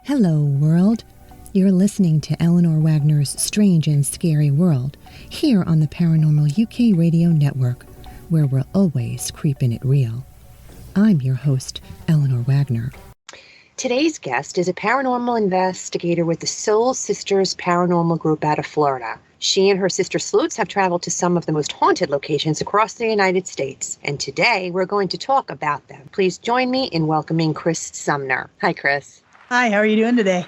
Hello, world. You're listening to Eleanor Wagner's Strange and Scary World here on the Paranormal UK Radio Network, where we're always creeping it real. I'm your host, Eleanor Wagner. Today's guest is a paranormal investigator with the Soul Sisters Paranormal Group out of Florida. She and her sister Sleuths have traveled to some of the most haunted locations across the United States, and today we're going to talk about them. Please join me in welcoming Kris Sumner. Hi, Kris. Hi, how are you doing today?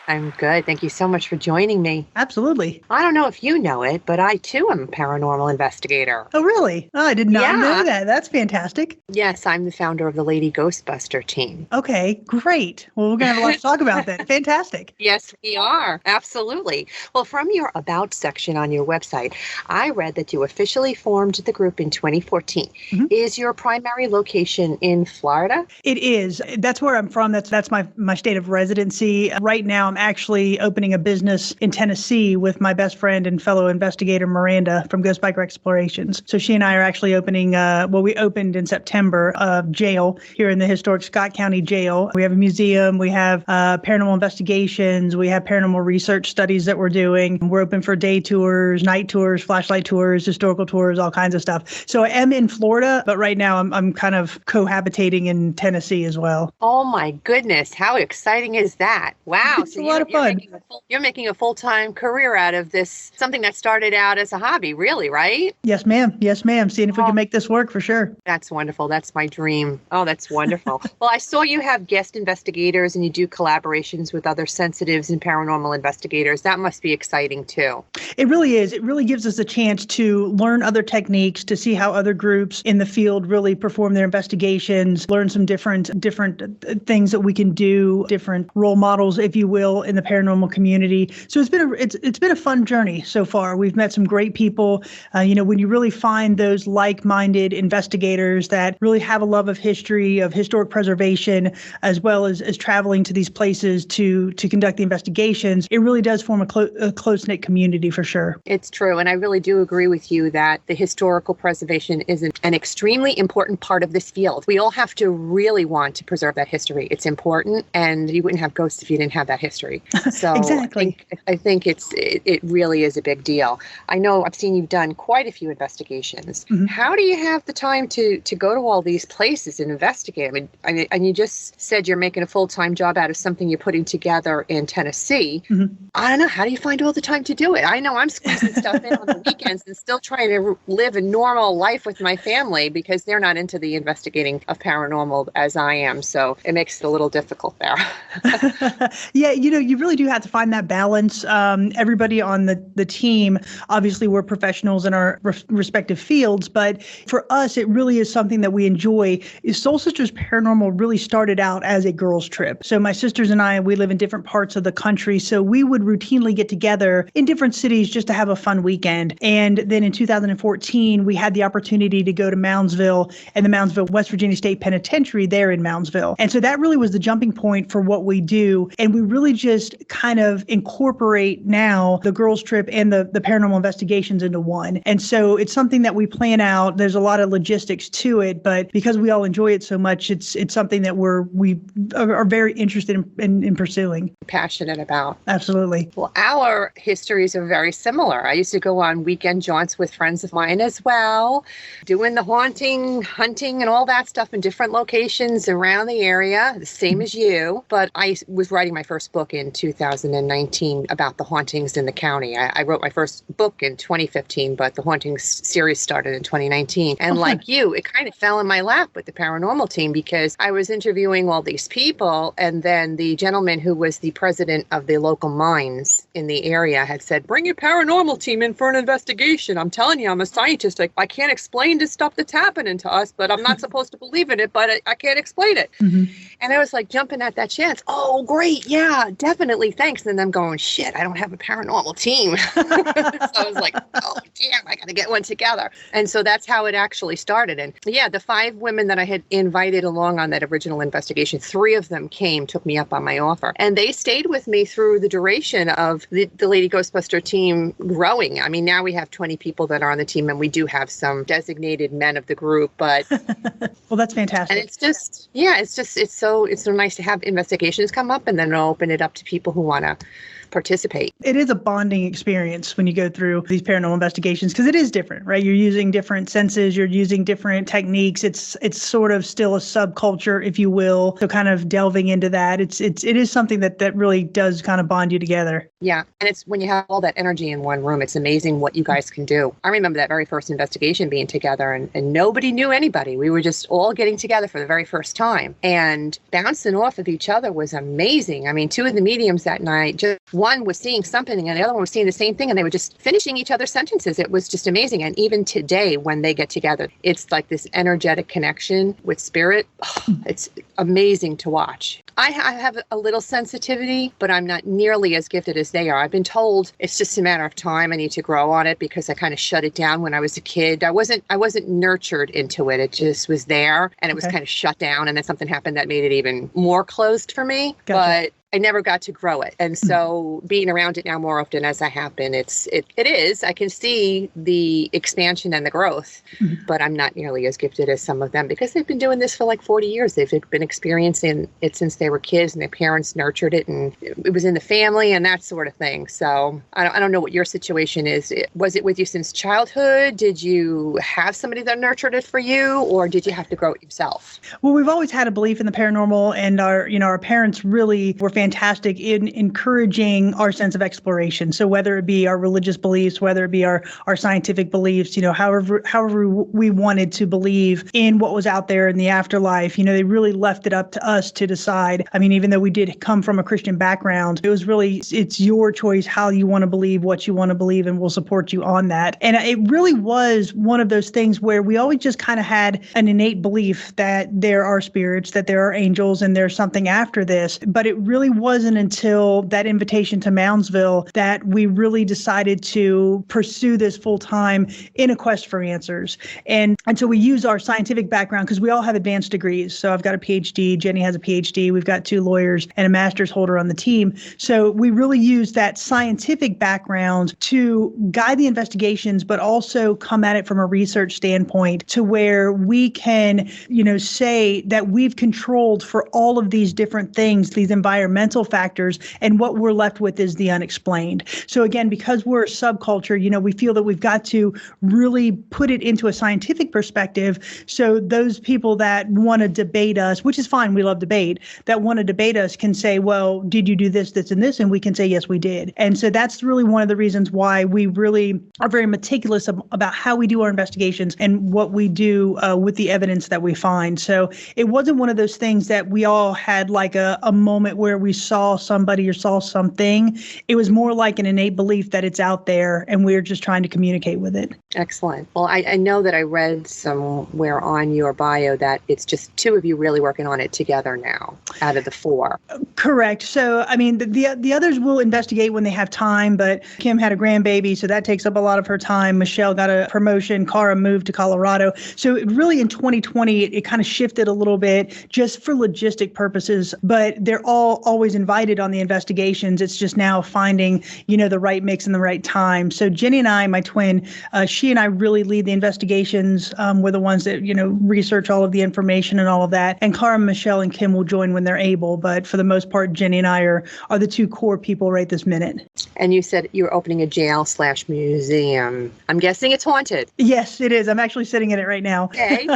I'm good. Thank you so much for joining me. Absolutely. I don't know if you know it, but I too am a paranormal investigator. Oh, really? Oh, I did not know that. That's fantastic. Yes, I'm the founder of the Lady Ghostbuster team. Okay, great. Well, we're going to have a lot to talk about then. Fantastic. Yes, we are. Absolutely. Well, from your About section on your website, I read that you officially formed the group in 2014. Mm-hmm. Is your primary location in Florida? It is. That's where I'm from. That's my state of residency. Right now, I'm actually opening a business in Tennessee with my best friend and fellow investigator, Miranda, from Ghost Biker Explorations. So she and I are actually opening, we opened in September, a jail here in the historic Scott County Jail. We have a museum, we have paranormal investigations, we have paranormal research studies that we're doing. We're open for day tours, night tours, flashlight tours, historical tours, all kinds of stuff. So I am in Florida, but right now I'm kind of cohabitating in Tennessee as well. Oh my goodness, how exciting is that? Wow. It's a lot of fun. You're making a full-time career out of this, something that started out as a hobby, really, right? Yes, ma'am. Yes, ma'am. Seeing if we can make this work for sure. That's wonderful. That's my dream. Oh, that's wonderful. Well, I saw you have guest investigators and you do collaborations with other sensitives and paranormal investigators. That must be exciting too. It really is. It really gives us a chance to learn other techniques, to see how other groups in the field really perform their investigations, learn some different things that we can do, different role models, if you will, in the paranormal community. So it's been a fun journey so far. We've met some great people. When you really find those like-minded investigators that really have a love of history, of historic preservation, as well as traveling to these places to conduct the investigations, it really does form a close-knit community for sure. It's true. And I really do agree with you that the historical preservation is an extremely important part of this field. We all have to really want to preserve that history. It's important, and you wouldn't have ghosts if you didn't have that history. So exactly. I think it really is a big deal. I know I've seen you've done quite a few investigations. Mm-hmm. How do you have the time to go to all these places and investigate? I mean, and you just said you're making a full-time job out of something you're putting together in Tennessee. Mm-hmm. I don't know. How do you find all the time to do it? I know I'm squeezing stuff in on the weekends and still trying to live a normal life with my family because they're not into the investigating of paranormal as I am. So it makes it a little difficult there. Yeah, you really do have to find that balance. Everybody on the team, obviously we're professionals in our respective fields, but for us, it really is something that we enjoy. Soul Sisters Paranormal really started out as a girls' trip. So my sisters and I, we live in different parts of the country, so we would routinely get together in different cities just to have a fun weekend. And then in 2014, we had the opportunity to go to Moundsville and the Moundsville, West Virginia State Penitentiary there in Moundsville. And so that really was the jumping point for what we do. And we really just kind of incorporate now the girls' trip and the paranormal investigations into one. And so it's something that we plan out. There's a lot of logistics to it, but because we all enjoy it so much, it's something that we are very interested in pursuing. Passionate about. Absolutely. Well, our histories are very similar. I used to go on weekend jaunts with friends of mine as well, doing the haunting, hunting, and all that stuff in different locations around the area, the same as you. But I was writing my first book in 2019 about the hauntings in the county. I wrote my first book in 2015, but the hauntings series started in 2019. And like you, it kind of fell in my lap with the paranormal team because I was interviewing all these people, and then the gentleman who was the president of the local mines in the area had said, bring your paranormal team in for an investigation. I'm telling you, I'm a scientist. I can't explain this stuff that's happening to us, but I'm not supposed to believe in it, but I can't explain it. Mm-hmm. And I was like jumping at that chance. Oh, great. Yeah, definitely, thanks. And then I'm going, shit, I don't have a paranormal team. So I was like, oh, damn, I got to get one together. And so that's how it actually started. And yeah, the 5 women that I had invited along on that original investigation, 3 of them took me up on my offer. And they stayed with me through the duration of the Lady Ghostbuster team growing. I mean, now we have 20 people that are on the team, and we do have some designated men of the group, but well, that's fantastic. And it's so nice to have investigations come up and then open it up to people who want to participate. It is a bonding experience when you go through these paranormal investigations, because it is different, right? You're using different senses, you're using different techniques. It's sort of still a subculture, if you will. So kind of delving into that, it is something that really does kind of bond you together. Yeah. And it's when you have all that energy in one room, it's amazing what you guys can do. I remember that very first investigation being together and nobody knew anybody. We were just all getting together for the very first time and bouncing off of each other was amazing. I mean, 2 of the mediums that night, just one was seeing something and the other one was seeing the same thing, and they were just finishing each other's sentences. It was just amazing. And even today, when they get together, it's like this energetic connection with spirit. It's amazing to watch. I have a little sensitivity, but I'm not nearly as gifted as they are. I've been told it's just a matter of time. I need to grow on it because I kind of shut it down when I was a kid. I wasn't nurtured into it. It just was there, and it was kind of shut down. And then something happened that made it even more closed for me. Gotcha. But I never got to grow it. And so being around it now more often as I have been, it is, I can see the expansion and the growth, but I'm not nearly as gifted as some of them because they've been doing this for like 40 years. They've been experiencing it since they were kids and their parents nurtured it and it was in the family and that sort of thing. So I don't know what your situation is. Was it with you since childhood? Did you have somebody that nurtured it for you, or did you have to grow it yourself? Well, we've always had a belief in the paranormal, and our parents really were fantastic in encouraging our sense of exploration. So whether it be our religious beliefs, whether it be our scientific beliefs, however we wanted to believe in what was out there in the afterlife, they really left it up to us to decide. I mean, even though we did come from a Christian background, it was really, it's your choice how you want to believe, what you want to believe, and we'll support you on that. And it really was one of those things where we always just kind of had an innate belief that there are spirits, that there are angels, and there's something after this. But it really wasn't until that invitation to Moundsville that we really decided to pursue this full time in a quest for answers. And so we use our scientific background because we all have advanced degrees. So I've got a PhD, Jenny has a PhD, we've got 2 lawyers and a master's holder on the team. So we really use that scientific background to guide the investigations, but also come at it from a research standpoint to where we can, say that we've controlled for all of these different things, these environmental factors, and what we're left with is the unexplained. So again, because we're a subculture, we feel that we've got to really put it into a scientific perspective. So those people that want to debate us, which is fine, we love debate, that want to debate us can say, well, did you do this, this, and this? And we can say, yes, we did. And so that's really one of the reasons why we really are very meticulous about how we do our investigations and what we do with the evidence that we find. So it wasn't one of those things that we all had like a moment where we saw somebody or saw something. It was more like an innate belief that it's out there and we're just trying to communicate with it. Excellent. Well, I know that I read somewhere on your bio that it's just 2 of you really working on it together now out of the 4. Correct. So, I mean, the others will investigate when they have time, but Kim had a grandbaby, so that takes up a lot of her time. Michelle got a promotion. Cara moved to Colorado. So it really in 2020, it kind of shifted a little bit just for logistic purposes, but they're all always invited on the investigations. It's just now finding, the right mix and the right time. So Jenny and I, my twin, she and I really lead the investigations. We're the ones that, research all of the information and all of that. And Cara, Michelle, and Kim will join when they're able. But for the most part, Jenny and I are the 2 core people right this minute. And you said you're opening a jail/museum. I'm guessing it's haunted. Yes, it is. I'm actually sitting in it right now. Okay.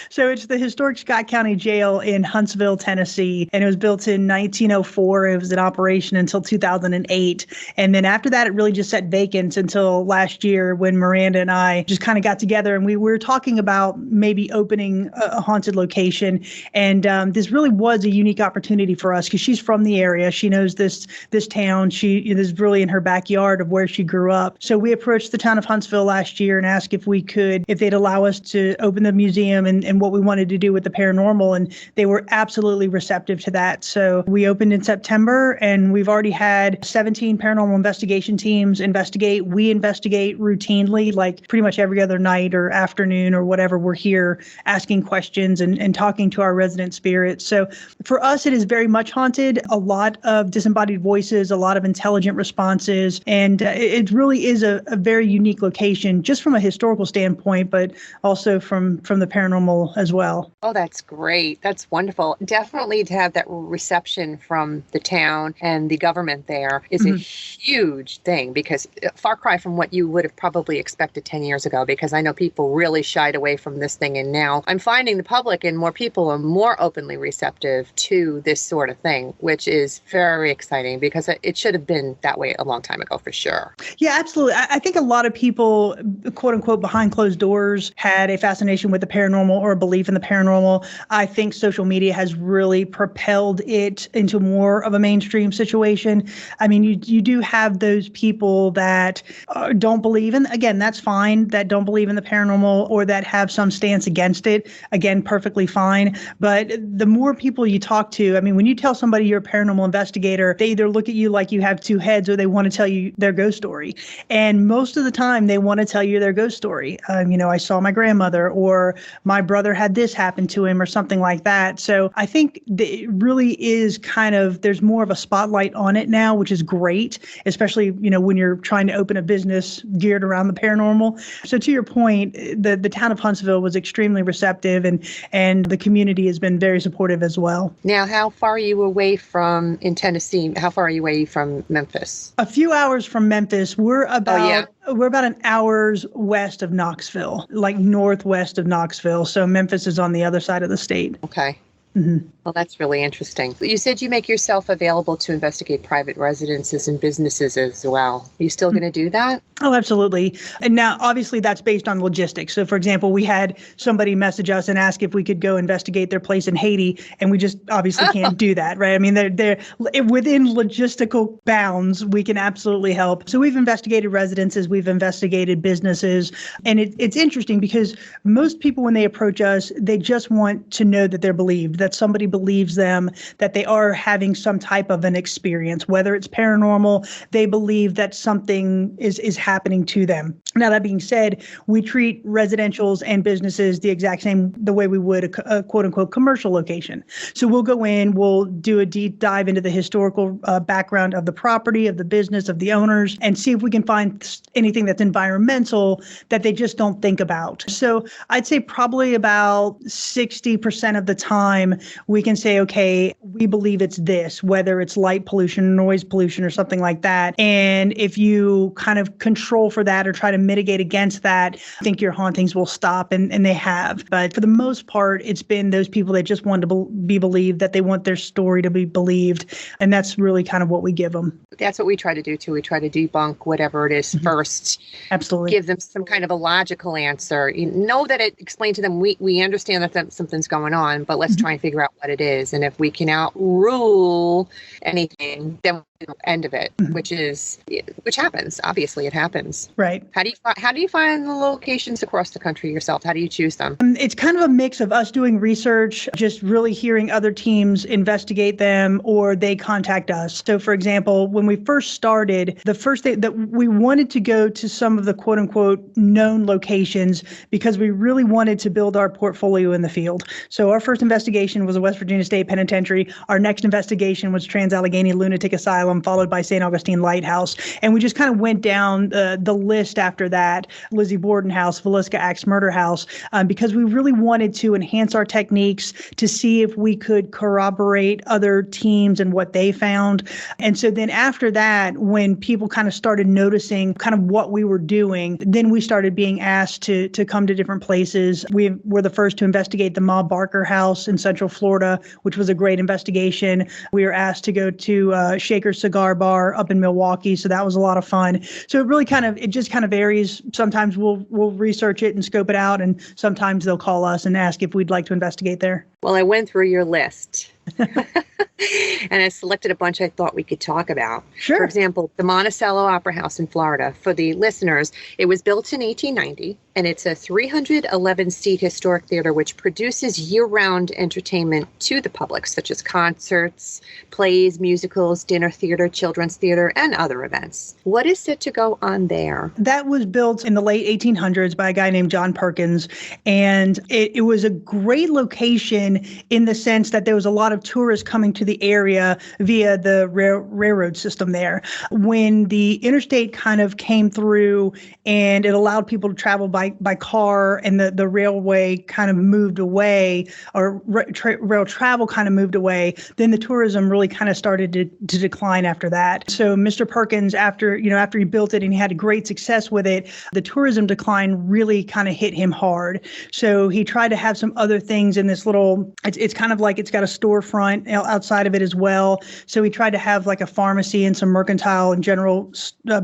So it's the historic Scott County Jail in Huntsville, Tennessee. And it was built in 1904. It was in operation until 2008. And then after that, it really just sat vacant until last year when Miranda and I just kind of got together and we were talking about maybe opening a haunted location. And this really was a unique opportunity for us because she's from the area. She knows this town. She is really in her backyard of where she grew up. So we approached the town of Huntsville last year and asked if they'd allow us to open the museum and what we wanted to do with the paranormal. And they were absolutely receptive to that. So we opened opened in September, and we've already had 17 paranormal investigation teams investigate. We investigate routinely, like pretty much every other night or afternoon or whatever. We're here asking questions and talking to our resident spirits. So for us, it is very much haunted. A lot of disembodied voices, a lot of intelligent responses, and it really is a very unique location, just from a historical standpoint, but also from the paranormal as well. Oh, that's great. That's wonderful. Definitely to have that reception from the town and the government there is a huge thing, because far cry from what you would have probably expected 10 years ago, because I know people really shied away from this thing. And now I'm finding the public and more people are more openly receptive to this sort of thing, which is very exciting, because it should have been that way a long time ago for sure. Yeah, absolutely. I think a lot of people, quote unquote, behind closed doors had a fascination with the paranormal or a belief in the paranormal. I think social media has really propelled it into more of a mainstream situation. I mean, you do have those people that don't believe in, again, that's fine, that don't believe in the paranormal or that have some stance against it. Again, perfectly fine. But the more people you talk to, I mean, when you tell somebody you're a paranormal investigator, they either look at you like you have two heads or they want to tell you their ghost story. And most of the time they want to tell you their ghost story. I saw my grandmother, or my brother had this happen to him, or something like that. So I think it really is kind of, there's more of a spotlight on it now, which is great, especially, when you're trying to open a business geared around the paranormal. So to your point, the town of Huntsville was extremely receptive, and the community has been very supportive as well. Now, how far are you away from, in Tennessee, how far are you away from Memphis? A few hours from Memphis. We're about an hour's west of Knoxville, like northwest of Knoxville. So Memphis is on the other side of the state. Okay. Mm-hmm. Well, that's really interesting. You said you make yourself available to investigate private residences and businesses as well. Are you still going to do that? Oh, absolutely. And now, obviously, that's based on logistics. So, for example, we had somebody message us and ask if we could go investigate their place in Haiti, and we just obviously can't do that, right? I mean, they're within logistical bounds. We can absolutely help. So we've investigated residences, we've investigated businesses, and it's interesting because most people, when they approach us, they just want to know that they're believed, that somebody believes them, that they are having some type of an experience, whether it's paranormal, they believe that something is happening to them. Now, that being said, we treat residentials and businesses the exact same, the way we would a quote unquote commercial location. So we'll go in, we'll do a deep dive into the historical background of the property, of the business, of the owners, and see if we can find anything that's environmental that they just don't think about. So I'd say probably about 60% of the time we can say, okay, we believe it's this, whether it's light pollution, noise pollution, or something like that. And if you kind of control for that or try to mitigate against that, I think your hauntings will stop, and they have. But for the most part, it's been those people that just want to be believed, that they want their story to be believed. And that's really kind of what we give them. That's what we try to do too. We try to debunk whatever it is first. Absolutely. Give them some kind of a logical answer. You know that it explained to them, we understand that something's going on, but let's try and figure out what it is. And if we can outrule anything, then end of it, which happens. Obviously, it happens. Right. How do you find the locations across the country yourself? How do you choose them? It's kind of a mix of us doing research, just really hearing other teams investigate them, or they contact us. So, for example, when we first started, the first thing that we wanted to go to some of the quote unquote known locations, because we really wanted to build our portfolio in the field. So our first investigation was the West Virginia State Penitentiary. Our next investigation was Trans-Allegheny Lunatic Asylum, followed by St. Augustine Lighthouse. And we just kind of went down the list after that, Lizzie Borden House, Villisca Axe Murder House, because we really wanted to enhance our techniques to see if we could corroborate other teams and what they found. And so then after that, when people kind of started noticing kind of what we were doing, then we started being asked to come to different places. We were the first to investigate the Ma Barker House in Central Florida, which was a great investigation. We were asked to go to Shaker's Cigar Bar up in Milwaukee, so that was a lot of fun. So it just kind of varies. Sometimes we'll research it and scope it out, and sometimes they'll call us and ask if we'd like to investigate there. Well, I went through your list. And I selected a bunch I thought we could talk about. Sure. For example, the Monticello Opera House in Florida. For the listeners, it was built in 1890, and it's a 311-seat historic theater which produces year-round entertainment to the public, such as concerts, plays, musicals, dinner theater, children's theater, and other events. What is set to go on there? That was built in the late 1800s by a guy named John Perkins, and it was a great location in the sense that there was a lot of tourists coming to the area via the railroad system there. When the interstate kind of came through and it allowed people to travel by car, and the railway kind of moved away, or rail travel kind of moved away, then the tourism really kind of started to decline after that. So Mr. Perkins, after he built it and he had great success with it, the tourism decline really kind of hit him hard. So he tried to have some other things in this little, it's kind of like it's got a storefront outside of it as well. So he tried to have like a pharmacy and some mercantile and general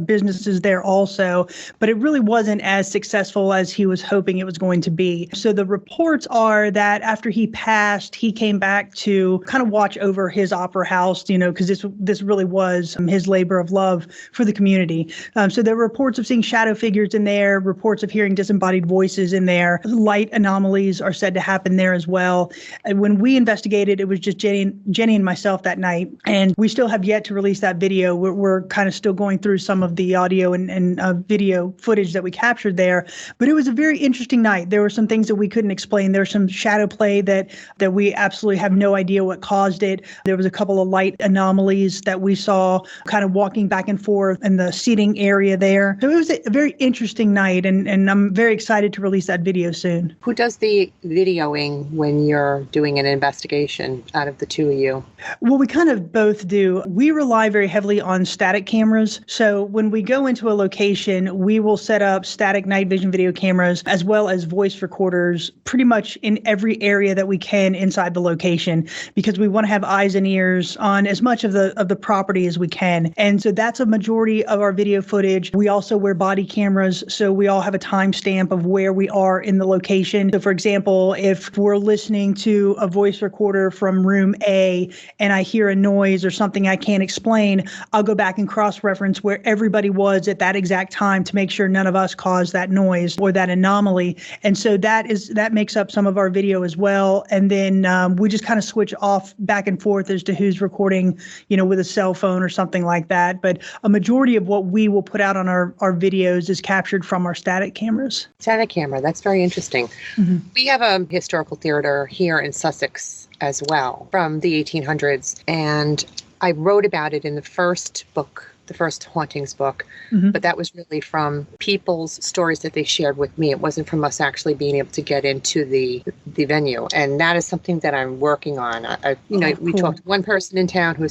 businesses there also, but it really wasn't as successful as he was hoping it was going to be. So the reports are that after he passed, he came back to kind of watch over his opera house, because this really was his labor of love for the community. So there were reports of seeing shadow figures in there, reports of hearing disembodied voices in there. Light anomalies are said to happen there as well. And when we investigated, it was just Jenny and myself that night, and we still have yet to release that video. We're kind of still going through some of the audio and video footage that we captured there, but it was a very interesting night. There were some things that we couldn't explain. There's some shadow play that we absolutely have no idea what caused it. There was a couple of light anomalies that we saw kind of walking back and forth in the seating area there. So it was a very interesting night, and I'm very excited to release that video soon. Who does the videoing when you're doing an investigation out of the two of you? Well, we kind of both do. We rely very heavily on static cameras. So when we go into a location, we will set up static night vision video cameras as well as voice recorders pretty much in every area that we can inside the location, because we want to have eyes and ears on as much of the property as we can. And so that's a majority of our video footage. We also wear body cameras, so we all have a timestamp of where we are in the location. So for example, if we're listening to a voice recorder from room A and I hear a noise or something I can't explain, I'll go back and cross-reference where everybody was at that exact time to make sure none of us caused that noise or that anomaly. And so that makes up some of our video as well. And then we just kind of switch off back and forth as to who's recording, with a cell phone or something like that. But a majority of what we will put out on our videos is captured from our static cameras. Static camera, that's very interesting. Mm-hmm. We have a historical theater here in Sussex as well from the 1800s. And I wrote about it in the first book, the first hauntings book, mm-hmm. but that was really from people's stories that they shared with me. It wasn't from us actually being able to get into the venue. And that is something that I'm working on. We talked to one person in town who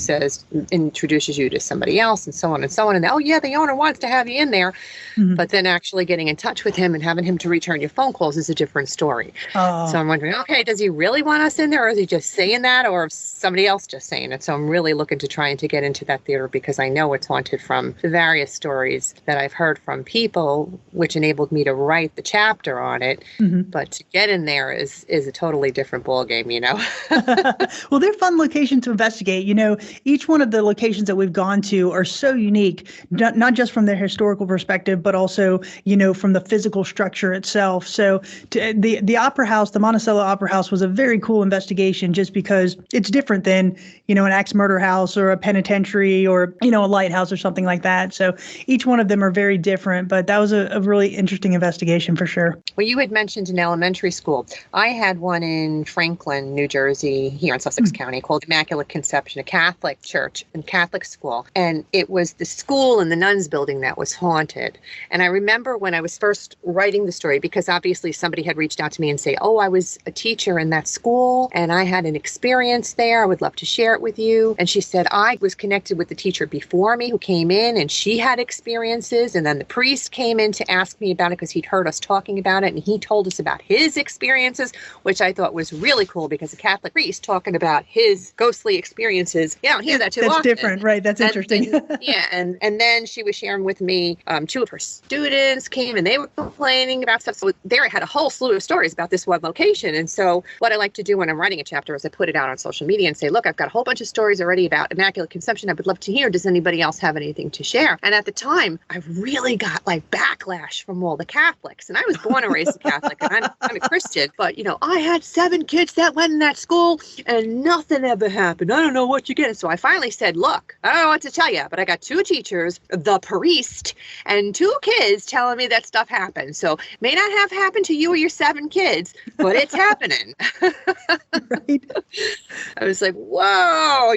introduces you to somebody else and so on and so on. And oh yeah, the owner wants to have you in there. Mm-hmm. But then actually getting in touch with him and having him to return your phone calls is a different story. Oh. So I'm wondering, okay, does he really want us in there, or is he just saying that, or is somebody else just saying it? So I'm really looking to trying to get into that theater because I know it's haunted from the various stories that I've heard from people, which enabled me to write the chapter on it. Mm-hmm. But to get in there is a totally different ballgame, Well, they're fun locations to investigate. Each one of the locations that we've gone to are so unique, not just from their historical perspective, but also, from the physical structure itself. So the Opera House, the Monticello Opera House, was a very cool investigation just because it's different than, an axe murder house or a penitentiary or, a lighthouse or something like that. So each one of them are very different, but that was a really interesting investigation for sure. Well, you had mentioned an elementary school. I had one in Franklin, New Jersey, here in Sussex County, called Immaculate Conception, a Catholic church and Catholic school. And it was the school and the nuns building that was haunted. And I remember when I was first writing the story, because obviously somebody had reached out to me and say, oh, I was a teacher in that school and I had an experience there. I would love to share it with you. And she said, I was connected with the teacher before me who came in and she had experiences. And then the priest came in to ask me about it because he'd heard us talking about it. And he told us about his experiences, which I thought was really cool because a Catholic priest talking about his ghostly experiences, you don't hear that too often. That's different, right? That's interesting. And then she was sharing with me, 2 of her students came and they were complaining about stuff. So there I had a whole slew of stories about this one location. And so what I like to do when I'm writing a chapter is I put it out on social media and say, look, I've got a whole bunch of stories already about Immaculate Conception. I would love to hear. Does anybody else have anything to share? And at the time, I really got like backlash from all the Catholics. And I was born and raised a Catholic, and I'm a Christian. But, I had 7 kids that went in that school and nothing ever happened. I don't know what you're getting. So I finally said, look, I don't know what to tell you, but I got 2 teachers, the priest, and 2 kids telling me that stuff happened. So it may not have happened to you or your 7 kids, but it's happening. Right. I was like, whoa,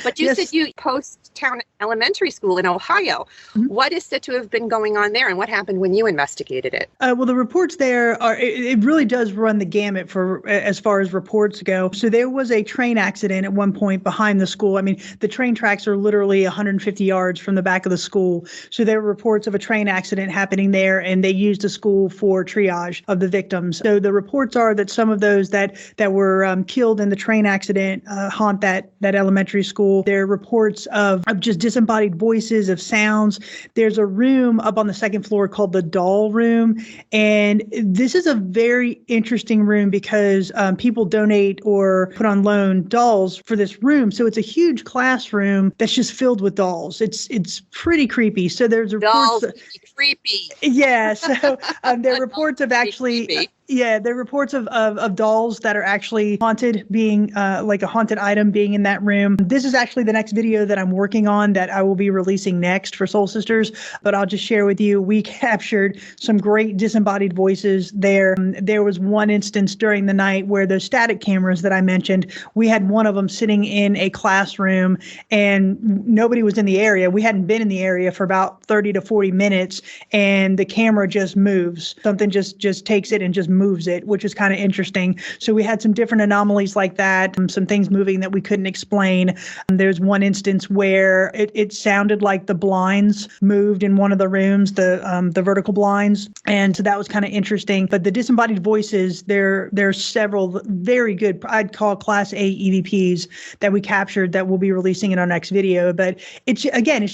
But you said you Post-Town Elementary School in Ohio. Mm-hmm. What is said to have been going on there, and what happened when you investigated it? Well, the reports there are, it really does run the gamut for as far as reports go. So there was a train accident at one point behind the school. I mean, the train tracks are literally 150 yards from the back of the school. So there were reports of a train accident happening there, and they used the school for triage of the victims. So the reports are that some of those that were killed in the train accident haunt that elementary school. There are reports of just disembodied voices, of sounds. There's a room up on the second floor called the doll room. And this is a very interesting room because people donate or put on loan dolls for this room. So it's a huge classroom that's just filled with dolls. It's pretty creepy. So there's reports. Dolls creepy. Yeah. So there are reports of actually. Creepy. Yeah, there are reports of dolls that are actually haunted, being like a haunted item being in that room. This is actually the next video that I'm working on that I will be releasing next for Soul Sisters, but I'll just share with you, we captured some great disembodied voices there. There was one instance during the night where those static cameras that I mentioned, we had one of them sitting in a classroom and nobody was in the area. We hadn't been in the area for about 30 to 40 minutes and the camera just moves. Something just takes it and just moves it, which is kind of interesting. So we had some different anomalies like that, some things moving that we couldn't explain. There's one instance where it sounded like the blinds moved in one of the rooms, the vertical blinds. And so that was kind of interesting. But the disembodied voices, there's several very good, I'd call Class A EVPs that we captured that we'll be releasing in our next video. But it's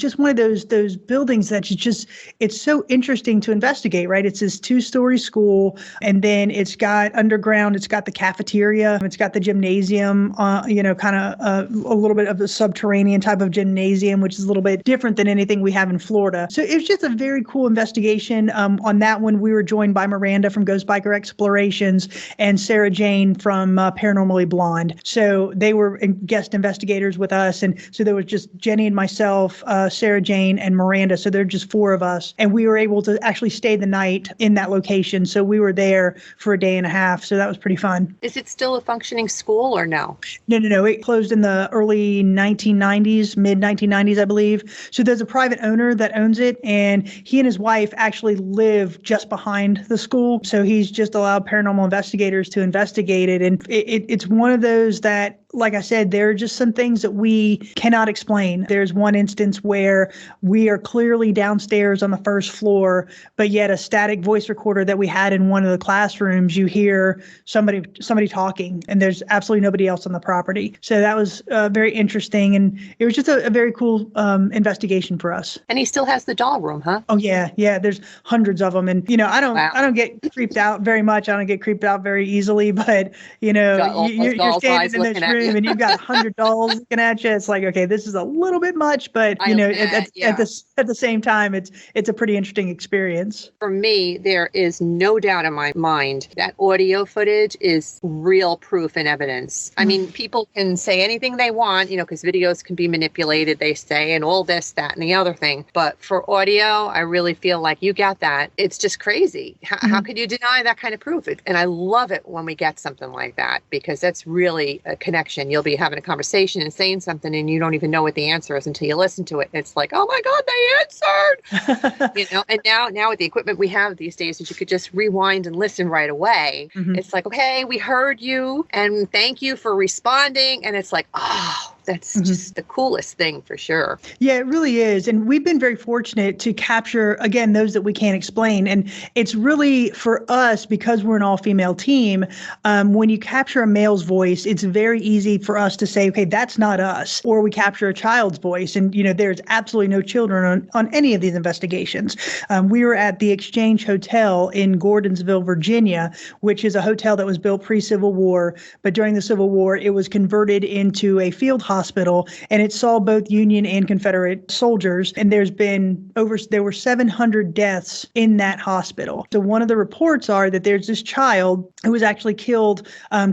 just one of those buildings that's it's so interesting to investigate, right? It's this 2-story school, and then it's got underground, it's got the cafeteria, it's got the gymnasium, kind of a little bit of the subterranean type of gymnasium, which is a little bit different than anything we have in Florida. So it was just a very cool investigation. On that one, we were joined by Miranda from Ghost Biker Explorations and Sarah Jane from Paranormally Blonde. So they were guest investigators with us. And so there was just Jenny and myself, Sarah Jane and Miranda. So there are just 4 of us. And we were able to actually stay the night in that location. So we were there for a day and a half. So that was pretty fun. Is it still a functioning school or no? No. It closed in the early 1990s, mid 1990s, I believe. So there's a private owner that owns it, and he and his wife actually live just behind the school. So he's just allowed paranormal investigators to investigate it. And it's one of those that, like I said, there are just some things that we cannot explain. There's one instance where we are clearly downstairs on the first floor, but yet a static voice recorder that we had in one of the classrooms, you hear somebody talking, and there's absolutely nobody else on the property. So that was very interesting, and it was just a very cool investigation for us. And he still has the doll room, huh? Oh yeah. There's hundreds of them, and I don't get creeped out very much. I don't get creeped out very easily, but you're standing in this room. And you've got 100 dolls looking at you. It's like, okay, this is a little bit much, but at the same time, it's a pretty interesting experience. For me, there is no doubt in my mind that audio footage is real proof and evidence. I mean, people can say anything they want, because videos can be manipulated, they say, and all this, that, and the other thing. But for audio, I really feel like you got that. It's just crazy. How could you deny that kind of proof? And I love it when we get something like that, because that's really a connection. You'll be having a conversation and saying something and you don't even know what the answer is until you listen to it. It's like, oh my God, they answered. And now with the equipment we have these days, that you could just rewind and listen right away. Mm-hmm. It's like, okay, we heard you and thank you for responding. And it's like, oh, That's just the coolest thing for sure. Yeah, it really is. And we've been very fortunate to capture, again, those that we can't explain. And it's really for us, because we're an all-female team, when you capture a male's voice, it's very easy for us to say, okay, that's not us. Or we capture a child's voice. And, there's absolutely no children on any of these investigations. We were at the Exchange Hotel in Gordonsville, Virginia, which is a hotel that was built pre-Civil War. But during the Civil War, it was converted into a field hospital, and it saw both Union and Confederate soldiers. And there were 700 deaths in that hospital. So one of the reports are that there's this child who was actually killed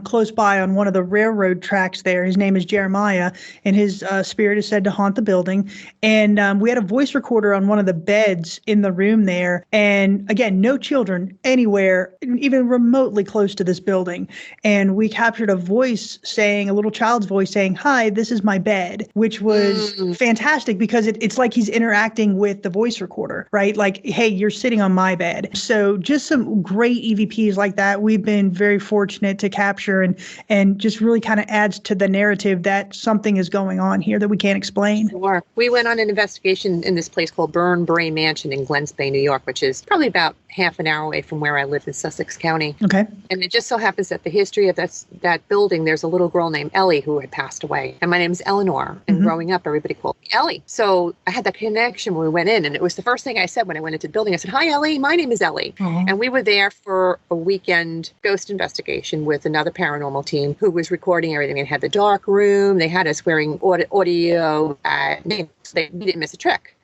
close by on one of the railroad tracks there. His name is Jeremiah, and his spirit is said to haunt the building. And we had a voice recorder on one of the beds in the room there. And again, no children anywhere, even remotely close to this building. And we captured a little child's voice saying, "Hi, this is my bed," which was fantastic because it's like he's interacting with the voice recorder, right? Like, hey, you're sitting on my bed. So just some great EVPs like that we've been very fortunate to capture, and just really kind of adds to the narrative that something is going on here that we can't explain. Sure. We went on an investigation in this place called Burnbrae Mansion in Glens Bay, New York, which is probably about half an hour away from where I live in Sussex County. Okay. And it just so happens that the history of that building, there's a little girl named Ellie who had passed away. And my name is Eleanor. And growing up, everybody called me Ellie. So I had that connection when we went in. And it was the first thing I said when I went into the building. I said, "Hi, Ellie. My name is Ellie." And we were there for a weekend ghost investigation with another paranormal team who was recording everything. They had the dark room. They had us wearing audio names. We didn't miss a trick.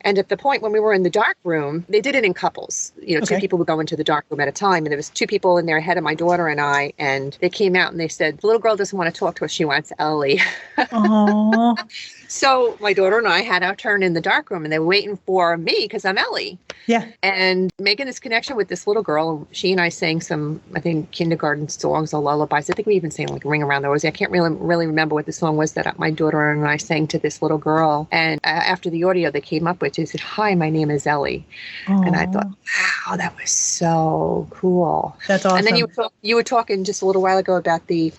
And at the point when we were in the dark room, they did it in couples. Two people would go into the dark room at a time. And there was two people in there ahead of my daughter and I. And they came out and they said, "The little girl doesn't want to talk to us. She wants Ellie." Aww. So my daughter and I had our turn in the dark room, and they were waiting for me because I'm Ellie. Yeah. And making this connection with this little girl. She and I sang some, I think, kindergarten songs or lullabies. I think we even sang like Ring Around the Rosie. I can't really remember what the song was that my daughter and I sang to this little girl. And after the audio they came up with, she said, "Hi, my name is Ellie." Aww. And I thought, wow, that was so cool. That's awesome. And then you were talking just a little while ago about the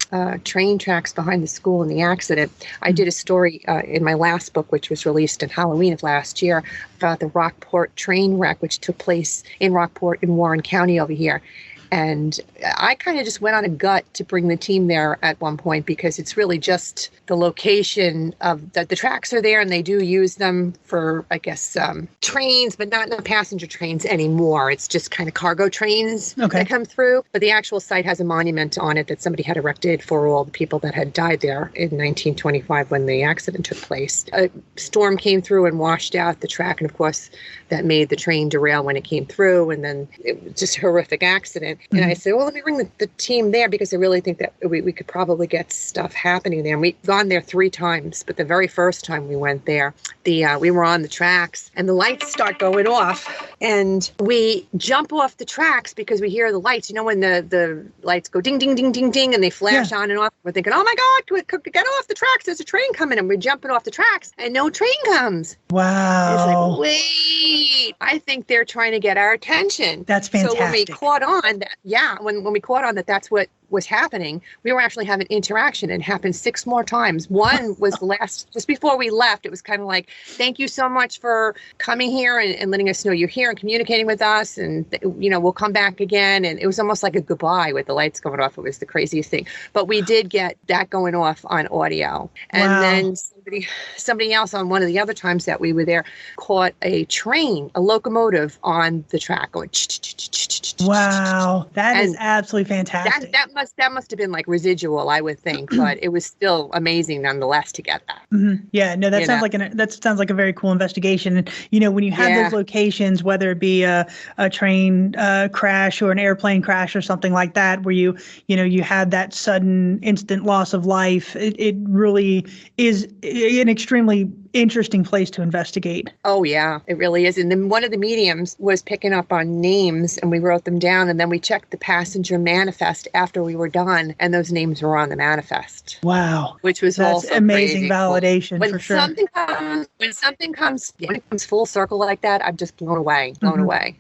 train tracks behind the school and the accident. I did a story in my last book, which was released in Halloween of last year, about the Rockport train wreck, which took place in Rockport in Warren County over here. And I kind of just went on a gut to bring the team there at one point because it's really just the location of the tracks are there, and they do use them for, I guess, trains, but not passenger trains anymore. It's just kind of cargo trains that come through. But the actual site has a monument on it that somebody had erected for all the people that had died there in 1925 when the accident took place. A storm came through and washed out the track, and of course that made the train derail when it came through, and then it was just a horrific accident. And I said, well, let me bring the team there because I really think that we could probably get stuff happening there. And we've gone there 3 times, but the very first time we went there, we were on the tracks and the lights start going off, and we jump off the tracks because we hear the lights. When the lights go ding, ding, ding, ding, ding, and they flash on and off. We're thinking, oh my God, get off the tracks. There's a train coming. And we're jumping off the tracks and no train comes. Wow. It's like, wait, I think they're trying to get our attention. That's fantastic. So when we caught on that, when we caught on that's what was happening, we were actually having interaction, and it happened 6 more times. One was the last, just before we left. It was kind of like, thank you so much for coming here and letting us know you're here and communicating with us, and we'll come back again. And it was almost like a goodbye with the lights going off. It was the craziest thing, but we did get that going off on audio. And then somebody else on one of the other times that we were there caught a locomotive on the track going. Wow, that is absolutely fantastic. That must have been like residual, I would think, but it was still amazing nonetheless to get that. Mm-hmm. Yeah, no, that sounds like a very cool investigation. And when you have those locations, whether it be a train crash or an airplane crash or something like that, where you had that sudden instant loss of life, it really is an extremely interesting place to investigate. Oh yeah, it really is. And then one of the mediums was picking up on names, and we wrote them down, and then we checked the passenger manifest after we were done, and those names were on the manifest. Wow. Which was That's also amazing crazy validation cool. for sure. When it comes full circle like that, I'm just blown away.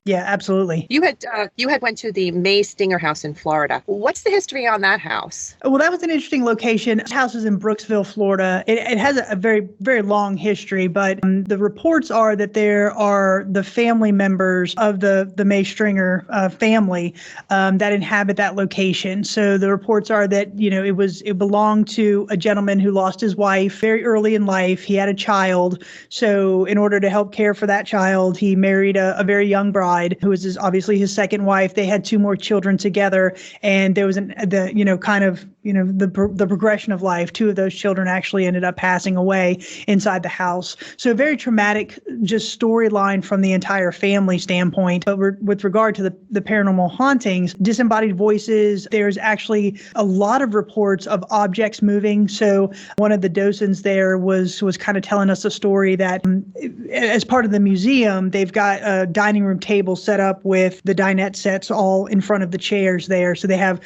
Yeah, absolutely. You had went to the May Stinger house in Florida. What's the history on that house? Well, that was an interesting location. This house is in Brooksville, Florida. It has a very, very long history, but the reports are that there are the family members of the May Stringer family that inhabit that location. So the reports are that, it belonged to a gentleman who lost his wife very early in life. He had a child. So in order to help care for that child, he married a very young bride who was obviously his second wife. They had two more children together, and there was the progression of life. Two of those children actually ended up passing away inside the house. So a very traumatic just storyline from the entire family standpoint. But with regard to the paranormal hauntings, disembodied voices, there's actually a lot of reports of objects moving. So one of the docents there was kind of telling us a story that as part of the museum, they've got a dining room table set up with the dinette sets all in front of the chairs there. So they have,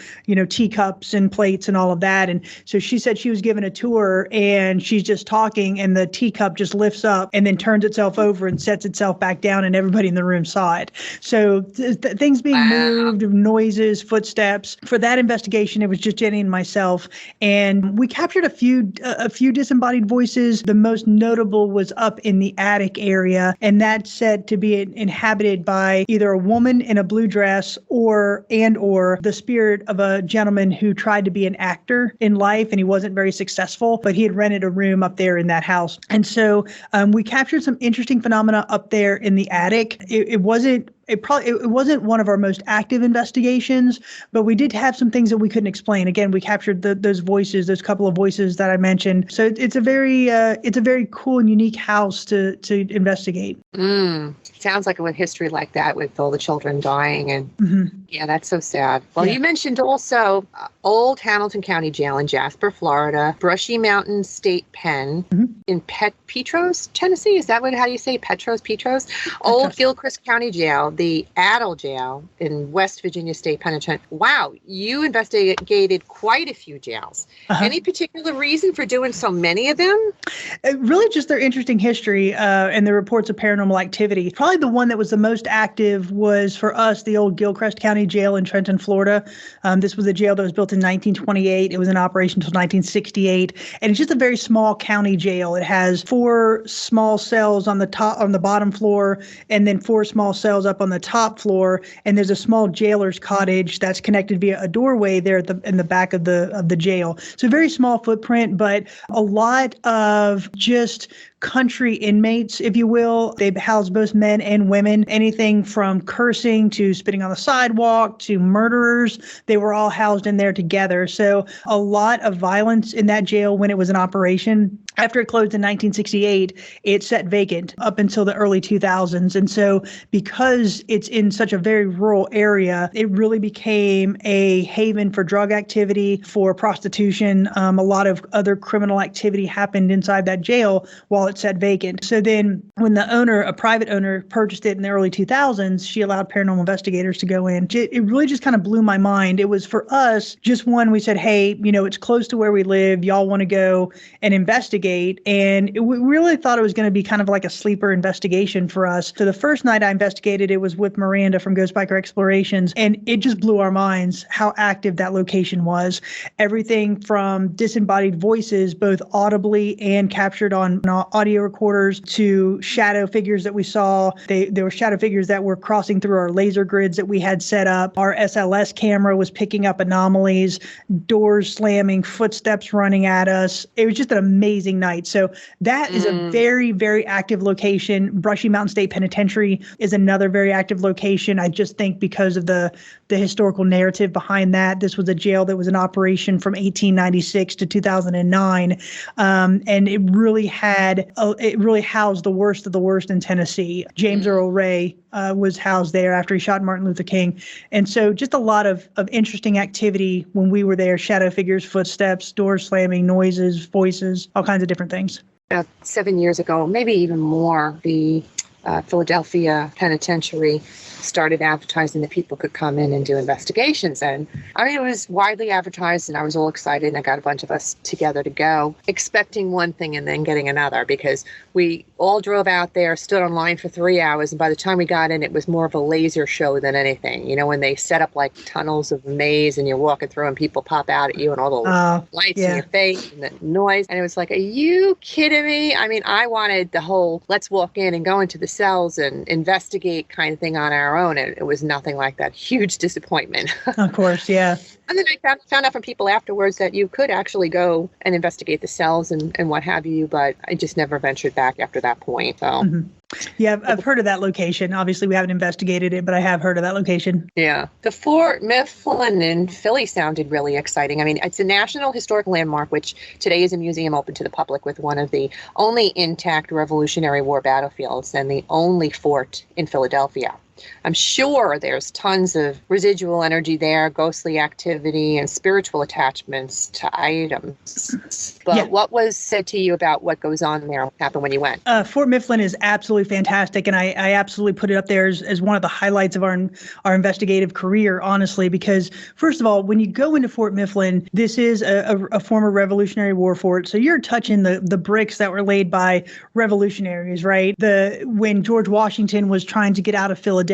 teacups and plates and all of that. And so she said she was given a tour and she's just talking and the teacup just lifts up and then turns itself over and sets itself back down, and everybody in the room saw it. So things being moved, noises, footsteps. For that investigation, it was just Jenny and myself, and we captured a few disembodied voices. The most notable was up in the attic area, and that's said to be inhabited by either a woman in a blue dress or the spirit of a gentleman who tried to be an actor in life, and he wasn't very successful, but he had rented a room up there in that house. And so we captured some interesting phenomena up there in the attic. It wasn't one of our most active investigations, but we did have some things that we couldn't explain. Again, we captured those couple of voices that I mentioned. So it's a very cool and unique house to investigate. Sounds like a history like that with all the children dying, and yeah, that's so sad. Well, You mentioned also Old Hamilton County Jail in Jasper, Florida, Brushy Mountain State Pen in Petros, Tennessee. Is that how you say it? Petros? Old Gilchrist County Jail, the Adel Jail in West Virginia State Penitentiary. Wow, you investigated quite a few jails. Any particular reason for doing so many of them? Really just their interesting history and the reports of paranormal activity. Probably the one that was the most active was, for us, the old Gilchrist County Jail in Trenton, Florida. This was a jail that was built in 1928. It was in operation until 1968. And it's just a very small county jail. It has 4 small cells on the bottom floor, and then 4 small cells up on the top floor. And there's a small jailer's cottage that's connected via a doorway there in the back of the jail. So very small footprint, but a lot of just country inmates, if you will. They house both men and women, anything from cursing to spitting on the sidewalk to murderers. They were all housed in there together. So a lot of violence in that jail when it was in operation. After it closed in 1968, it sat vacant up until the early 2000s. And so because it's in such a very rural area, it really became a haven for drug activity, for prostitution. A lot of other criminal activity happened inside that jail while it sat vacant. So then when a private owner, purchased it in the early 2000s, she allowed paranormal investigators to go in. It really just kind of blew my mind. It was, for us, just one, we said, hey, it's close to where we live. Y'all want to go and investigate? And we really thought it was going to be kind of like a sleeper investigation for us. So the first night I investigated, it was with Miranda from Ghost Biker Explorations, and it just blew our minds how active that location was. Everything from disembodied voices, both audibly and captured on audio recorders, to shadow figures that we saw. There were shadow figures that were crossing through our laser grids that we had set up. Our SLS camera was picking up anomalies, doors slamming, footsteps running at us. It was just an amazing night. So that is a very, very active location. Brushy Mountain State Penitentiary is another very active location. I just think because of the historical narrative behind that. This was a jail that was in operation from 1896 to 2009. And it really housed the worst of the worst in Tennessee. James Earl Ray was housed there after he shot Martin Luther King. And so just a lot of interesting activity when we were there: shadow figures, footsteps, doors slamming, noises, voices, all kinds of different things. 7 years ago, maybe even more, the Philadelphia Penitentiary started advertising that people could come in and do investigations. And I mean, it was widely advertised, and I was all excited, and I got a bunch of us together to go, expecting one thing and then getting another, because we all drove out there, stood on line for 3 hours, and by the time we got in, it was more of a laser show than anything. You know, when they set up like tunnels of maze and you're walking through and people pop out at you and all the lights in your face and the noise. And it was like, are you kidding me? I mean, I wanted the whole let's walk in and go into the cells and investigate kind of thing on our own. And it was nothing like that. Huge disappointment. Of course, yeah. And then I found out from people afterwards that you could actually go and investigate the cells and what have you, but I just never ventured back after that point. So. Yeah, I've heard of that location. Obviously, we haven't investigated it, but I have heard of that location. Yeah. The Fort Mifflin in Philly sounded really exciting. I mean, it's a National Historic Landmark, which today is a museum open to the public with one of the only intact Revolutionary War battlefields and the only fort in Philadelphia. I'm sure there's tons of residual energy there, ghostly activity, and spiritual attachments to items. But what was said to you about what goes on there, what happened when you went? Fort Mifflin is absolutely fantastic, and I absolutely put it up there as one of the highlights of our investigative career, honestly, because first of all, when you go into Fort Mifflin, this is a former Revolutionary War fort, so you're touching the bricks that were laid by revolutionaries, right? When George Washington was trying to get out of Philadelphia,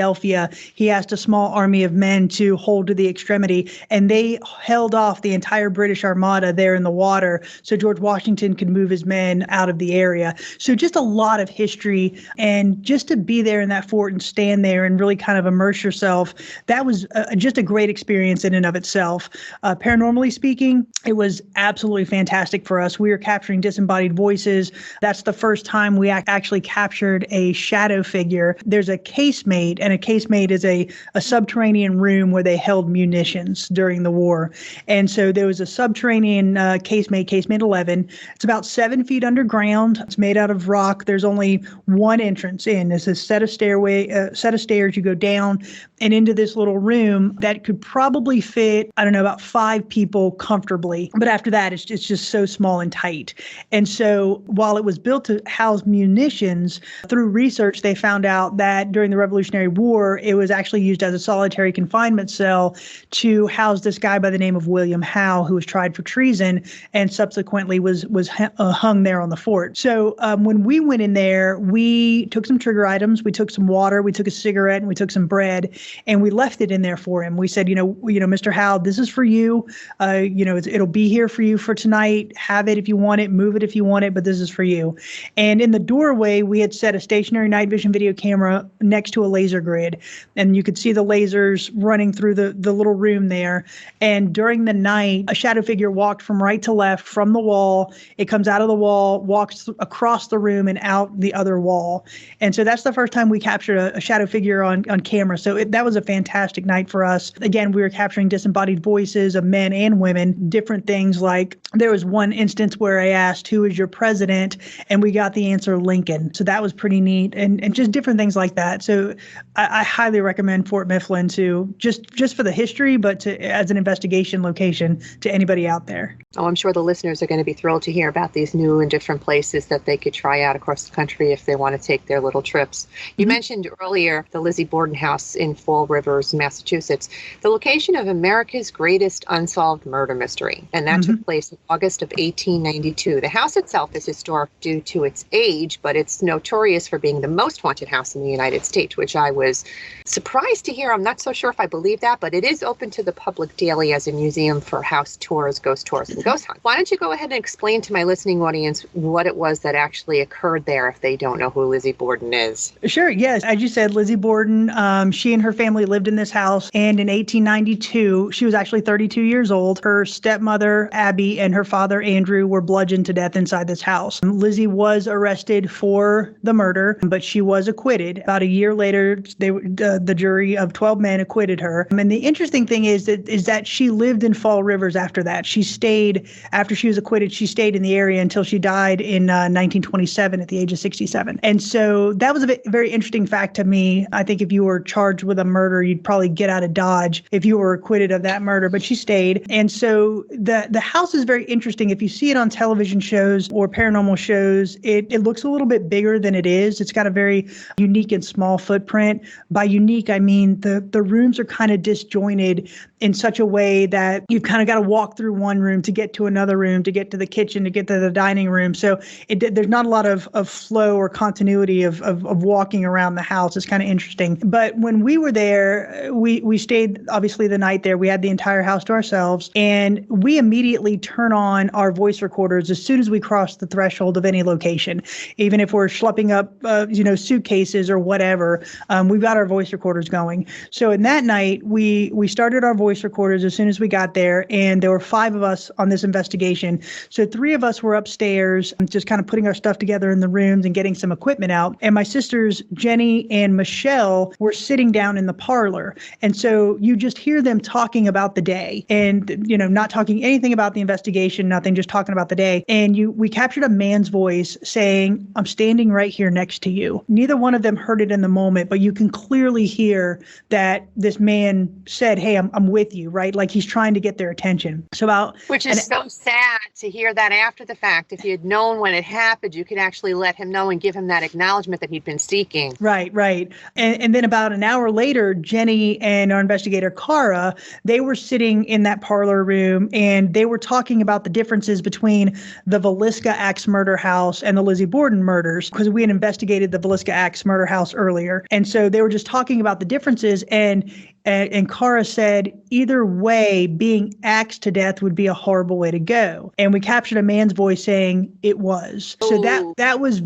he asked a small army of men to hold to the extremity, and they held off the entire British Armada there in the water so George Washington could move his men out of the area. So just a lot of history, and just to be there in that fort and stand there and really kind of immerse yourself, that was just a great experience in and of itself. Paranormally speaking, it was absolutely fantastic for us. We were capturing disembodied voices. That's the first time we actually captured a shadow figure. There's a casemate, and a casemate is a subterranean room where they held munitions during the war. And so there was a subterranean casemate 11. It's about 7 feet underground. It's made out of rock. There's only one entrance in. There's a set of stairs. You go down and into this little room that could probably fit, I don't know, about 5 people comfortably. But after that, it's just so small and tight. And so while it was built to house munitions, through research, they found out that during the Revolutionary War, it was actually used as a solitary confinement cell to house this guy by the name of William Howe, who was tried for treason and subsequently was hung there on the fort. So when we went in there, we took some trigger items, we took some water, we took a cigarette, and we took some bread, and we left it in there for him. We said, Mr. Howe, this is for you. It'll be here for you for tonight. Have it if you want it, move it if you want it, but this is for you. And in the doorway, we had set a stationary night vision video camera next to a laser grid, and you could see the lasers running through the little room there. And during the night, a shadow figure walked from right to left from the wall. It comes out of the wall, walks across the room and out the other wall. And so that's the first time we captured a shadow figure on camera. So that was a fantastic night for us. Again, we were capturing disembodied voices of men and women, different things. Like there was one instance where I asked, who is your president? And we got the answer, Lincoln. So that was pretty neat, and just different things like that. So I highly recommend Fort Mifflin to just for the history, but as an investigation location to anybody out there. Oh, I'm sure the listeners are going to be thrilled to hear about these new and different places that they could try out across the country if they want to take their little trips. You mentioned earlier the Lizzie Borden House in Fall Rivers, Massachusetts, the location of America's greatest unsolved murder mystery. And that took place in August of 1892. The house itself is historic due to its age, but it's notorious for being the most haunted house in the United States, which I was surprised to hear. I'm not so sure if I believe that, but it is open to the public daily as a museum for house tours, ghost tours, and ghost hunts. Why don't you go ahead and explain to my listening audience what it was that actually occurred there if they don't know who Lizzie Borden is? Sure, yes. As you said, Lizzie Borden, she and her family lived in this house, and in 1892, she was actually 32 years old. Her stepmother, Abby, and her father, Andrew, were bludgeoned to death inside this house. Lizzie was arrested for the murder, but she was acquitted. About a year later, the jury of 12 men acquitted her. And the interesting thing is that she lived in Fall Rivers after that. She stayed, after she was acquitted, she stayed in the area until she died in 1927 at the age of 67. And so that was a very interesting fact to me. I think if you were charged with a murder, you'd probably get out of Dodge if you were acquitted of that murder, but she stayed. And so the house is very interesting. If you see it on television shows or paranormal shows, it looks a little bit bigger than it is. It's got a very unique and small footprint. By unique, I mean the rooms are kind of disjointed in such a way that you've kind of got to walk through one room to get to another room, to get to the kitchen, to get to the dining room. So there's not a lot of flow or continuity of walking around the house. It's kind of interesting. But when we were there, we stayed obviously the night there. We had the entire house to ourselves, and we immediately turn on our voice recorders as soon as we cross the threshold of any location. Even if we're schlepping up, suitcases or whatever, we've got our voice recorders going. So in that night, we started our voice recorders as soon as we got there, and there were 5 of us on this investigation. So 3 of us were upstairs, just kind of putting our stuff together in the rooms and getting some equipment out. And my sisters, Jenny and Michelle, were sitting down in the parlor. And so you just hear them talking about the day and, not talking anything about the investigation, nothing, just talking about the day. And we captured a man's voice saying, "I'm standing right here next to you." Neither one of them heard it in the moment, but you can clearly hear that this man said, "Hey, I'm with you," right? Like he's trying to get their attention. Which is so sad to hear that after the fact. If you had known when it happened, you could actually let him know and give him that acknowledgement that he'd been seeking. Right. And then about an hour later, Jenny and our investigator, Cara, they were sitting in that parlor room, and they were talking about the differences between the Villisca Axe murder house and the Lizzie Borden murders, because we had investigated the Villisca Axe murder house earlier. And so they were just talking about the differences, and Cara said, either way, being axed to death would be a horrible way to go. And we captured a man's voice saying it was. So that was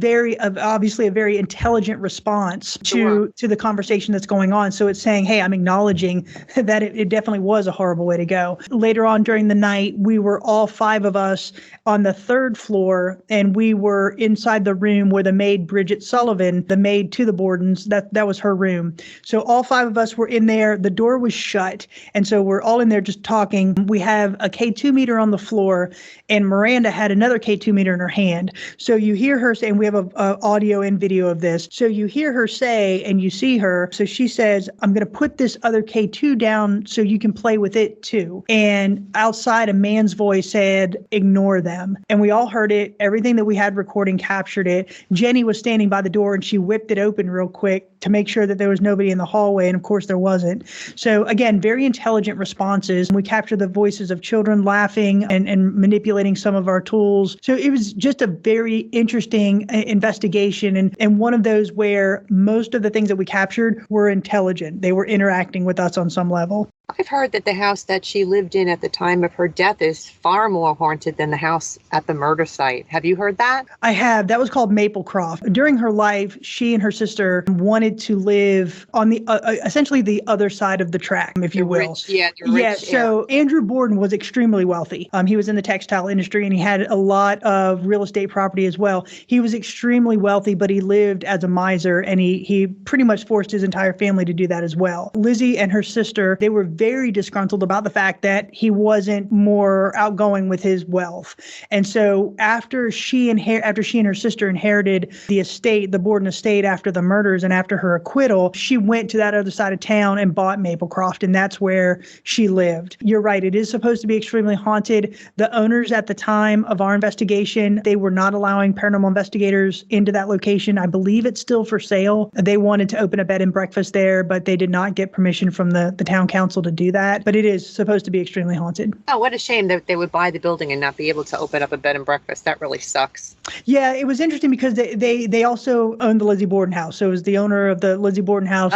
obviously a very intelligent response to the conversation that's going on. So it's saying, hey, I'm acknowledging that it definitely was a horrible way to go. Later on during the night, we were all 5 of us on the 3rd floor, and we were inside the room where the maid Bridget Sullivan, the maid to the Bordens, that was her room. So all 5 of us were in there. The door was shut, and so we're all in there just talking. We have a K2 meter on the floor, and Miranda had another K2 meter in her hand. So you hear her say, and we have a audio and video of this. So you hear her say, and you see her. So she says, "I'm going to put this other K2 down so you can play with it too." And outside, a man's voice said, "Ignore them." And we all heard it. Everything that we had recording captured it. Jenny was standing by the door, and she whipped it open real quick to make sure that there was nobody in the hallway. And of course there wasn't. So again, very intelligent responses. We captured the voices of children laughing and manipulating some of our tools. So it was just a very interesting investigation, and one of those where most of the things that we captured were intelligent. They were interacting with us on some level. I've heard that the house that she lived in at the time of her death is far more haunted than the house at the murder site. Have you heard that? I have. That was called Maplecroft. During her life, she and her sister wanted to live on the essentially the other side of the track, if you will. So Andrew Borden was extremely wealthy. He was in the textile industry, and he had a lot of real estate property as well. He was extremely wealthy, but he lived as a miser, and he pretty much forced his entire family to do that as well. Lizzie and her sister, they were very disgruntled about the fact that he wasn't more outgoing with his wealth. And so after she and her sister inherited the estate, the Borden estate, after the murders and after her acquittal, she went to that other side of town and bought Maplecroft, and that's where she lived. You're right. It is supposed to be extremely haunted. The owners at the time of our investigation, they were not allowing paranormal investigators into that location. I believe it's still for sale. They wanted to open a bed and breakfast there, but they did not get permission from the town council to do that. But it is supposed to be extremely haunted. Oh, what a shame that they would buy the building and not be able to open up a bed and breakfast. That really sucks. Yeah, it was interesting because they also owned the Lizzie Borden house. So it was the owner of the Lizzie Borden house.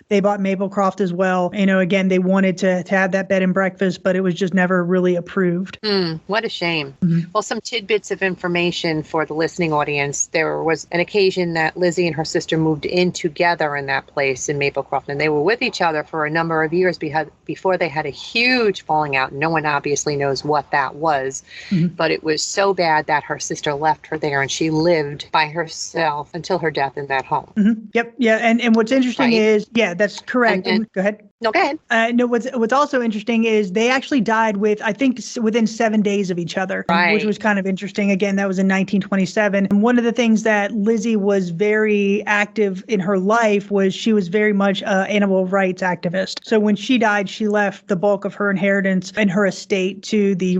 They bought Maplecroft as well. Again, they wanted to have that bed and breakfast, but it was just never really approved. What a shame. Mm-hmm. Well, some tidbits of information for the listening audience. There was an occasion that Lizzie and her sister moved in together in that place in Maplecroft, and they were with each other for a number of years before they had a huge falling out. No one obviously knows what that was, but it was so bad that her sister left her there and she lived by herself until her death in that home. Yep. Yeah. And what's interesting is, yeah, that's correct. And go ahead. No, go ahead. No, what's also interesting is they actually died within 7 days of each other, which was kind of interesting. Again, that was in 1927. And one of the things that Lizzie was very active in her life was she was very much an animal rights activist. So when she died, she left the bulk of her inheritance and her estate to the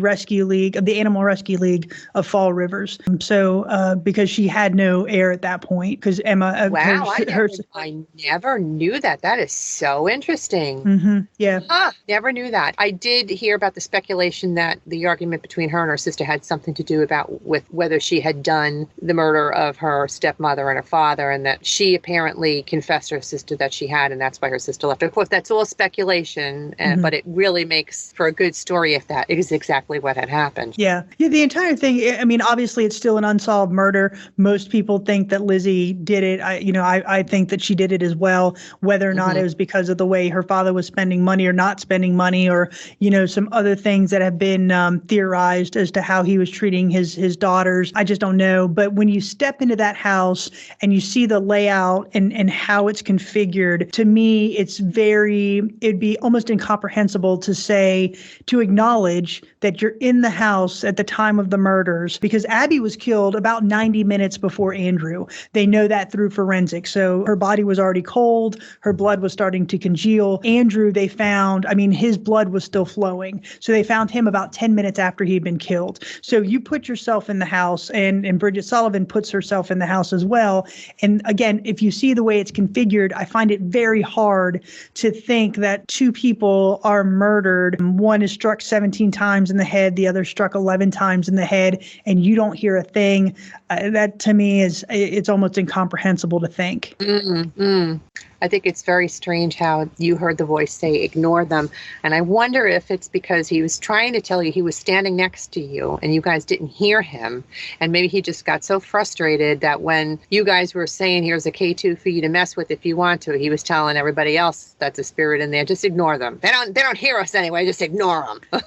Animal Rescue League of Fall Rivers. So because she had no heir at that point, because Emma, wow, I never knew that. That is so interesting. Yeah. Never knew that. I did hear about the speculation that the argument between her and her sister had something to do with whether she had done the murder of her stepmother and her father, and that she apparently confessed to her sister that she had, and that's why her sister left. Of course, that's all speculation, but it really makes for a good story if that is exactly what had happened. Yeah. The entire thing, I mean, obviously it's still an unsolved murder. Most people think that Lizzie did it. I think that she did it as well, whether or not it was because of the way her father was spending money or not spending money, or, some other things that have been theorized as to how he was treating his daughters. I just don't know. But when you step into that house and you see the layout and how it's configured, to me, it'd be almost incomprehensible to acknowledge that you're in the house at the time of the murders, because Abby was killed about 90 minutes before Andrew. They know that through forensics. So her body was already cold. Her blood was starting to congeal. Andrew, they found, his blood was still flowing. So they found him about 10 minutes after he'd been killed. So you put yourself in the house, and Bridget Sullivan puts herself in the house as well. And again, if you see the way it's configured, I find it very hard to think that two people are murdered. One is struck 17 times in the head, the other struck 11 times in the head, and you don't hear a thing. That to me it's almost incomprehensible to think. I think it's very strange how you heard the voice say, ignore them. And I wonder if it's because he was trying to tell you he was standing next to you and you guys didn't hear him. And maybe he just got so frustrated that when you guys were saying, here's a K2 for you to mess with if you want to, he was telling everybody else that's a spirit in there, just ignore them. They don't hear us anyway, just ignore them.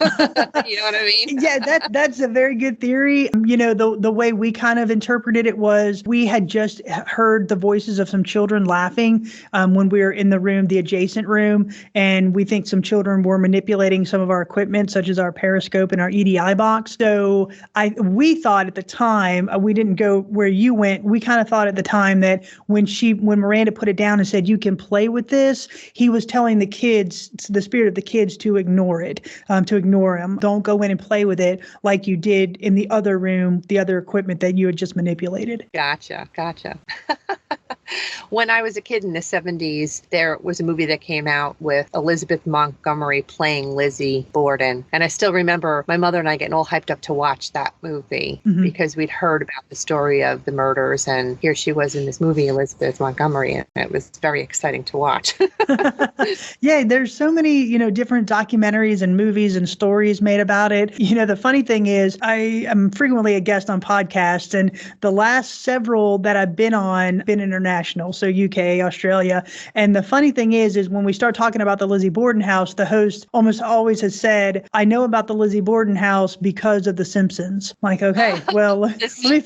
You know what I mean? Yeah, that's a very good theory. The way we kind of interpreted it was we had just heard the voices of some children laughing when we were in the room, the adjacent room, and we think some children were manipulating some of our equipment, such as our periscope and our EDI box. So we thought at the time, we didn't go where you went. We kind of thought at the time that when Miranda put it down and said, you can play with this, he was telling the kids, the spirit of the kids, to ignore it, to ignore him. Don't go in and play with it like you did in the other room, the other equipment that you had just manipulated. Gotcha. When I was a kid in the 70s, there was a movie that came out with Elizabeth Montgomery playing Lizzie Borden. And I still remember my mother and I getting all hyped up to watch that movie because we'd heard about the story of the murders. And here she was in this movie, Elizabeth Montgomery. And it was very exciting to watch. Yeah, there's so many, different documentaries and movies and stories made about it. The funny thing is I am frequently a guest on podcasts, and the last several that I've been on, been international, so UK, Australia. And the funny thing is when we start talking about the Lizzie Borden house, the host almost always has said, I know about the Lizzie Borden house because of The Simpsons. I'm like, okay, well, let me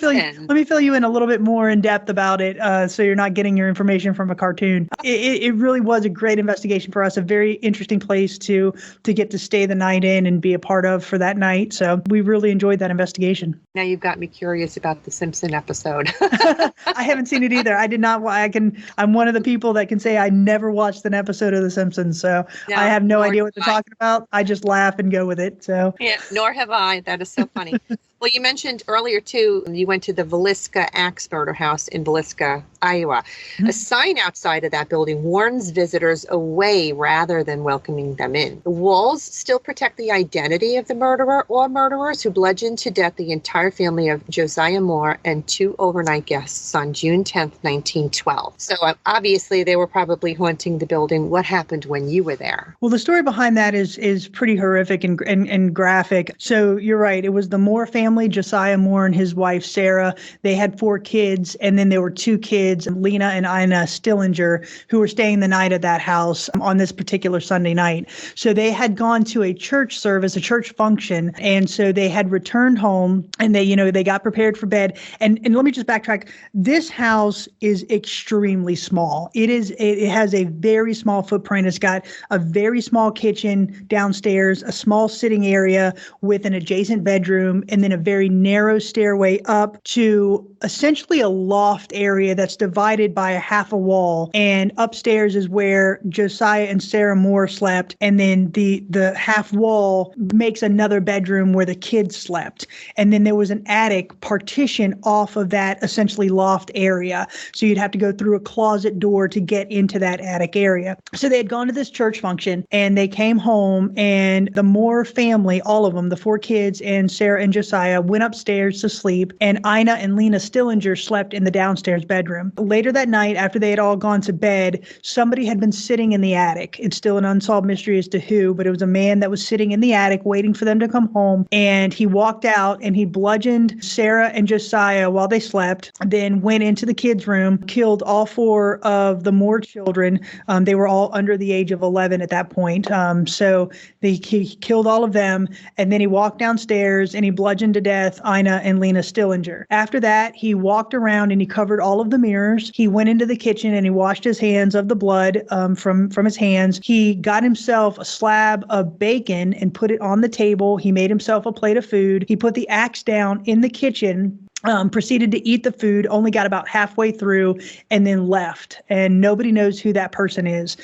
fill you in a little bit more in depth about it, so you're not getting your information from a cartoon. It really was a great investigation for us, a very interesting place to get to stay the night in and be a part of for that night. So we really enjoyed that investigation. Now you've got me curious about the Simpson episode. I haven't seen it either. I did not. I'm one of the people that can say I never watched an episode of The Simpsons, so I have no idea what they're talking about. I just laugh and go with it. So yeah, nor have I. That is so funny. Well, you mentioned earlier, too, you went to the Villisca Axe Murder House in Villisca, Iowa. A sign outside of that building warns visitors away rather than welcoming them in. The walls still protect the identity of the murderer or murderers who bludgeoned to death the entire family of Josiah Moore and 2 overnight guests on June 10th, 1912. well. So obviously they were probably haunting the building. What happened when you were there? Well, the story behind that is pretty horrific and graphic. So you're right. It was the Moore family, Josiah Moore and his wife, Sarah. They had 4 kids, and then there were 2 kids, Lena and Ina Stillinger, who were staying the night at that house on this particular Sunday night. So they had gone to a church service, a church function, and so they had returned home, and they got prepared for bed. And let me just backtrack. This house is extremely small. It has a very small footprint. It's got a very small kitchen downstairs, a small sitting area with an adjacent bedroom, and then a very narrow stairway up to essentially a loft area that's divided by a half a wall. And upstairs is where Josiah and Sarah Moore slept. And then the half wall makes another bedroom where the kids slept. And then there was an attic partition off of that essentially loft area. So you'd have to go through a closet door to get into that attic area. So they had gone to this church function and they came home, and the Moore family, all of them, the 4 kids and Sarah and Josiah, went upstairs to sleep, and Ina and Lena Stillinger slept in the downstairs bedroom. Later that night, after they had all gone to bed, somebody had been sitting in the attic. It's still an unsolved mystery as to who, but it was a man that was sitting in the attic waiting for them to come home, and he walked out and he bludgeoned Sarah and Josiah while they slept, then went into the kids' room, killed all 4 of the Moore children. They were all under the age of 11 at that point. So he killed all of them, and then he walked downstairs and he bludgeoned to death Ina and Lena Stillinger. After that, he walked around and he covered all of the mirrors. He went into the kitchen and he washed his hands of the blood from his hands. He got himself a slab of bacon and put it on the table. He made himself a plate of food. He put the axe down in the kitchen, proceeded to eat the food, only got about halfway through, and then left. And nobody knows who that person is.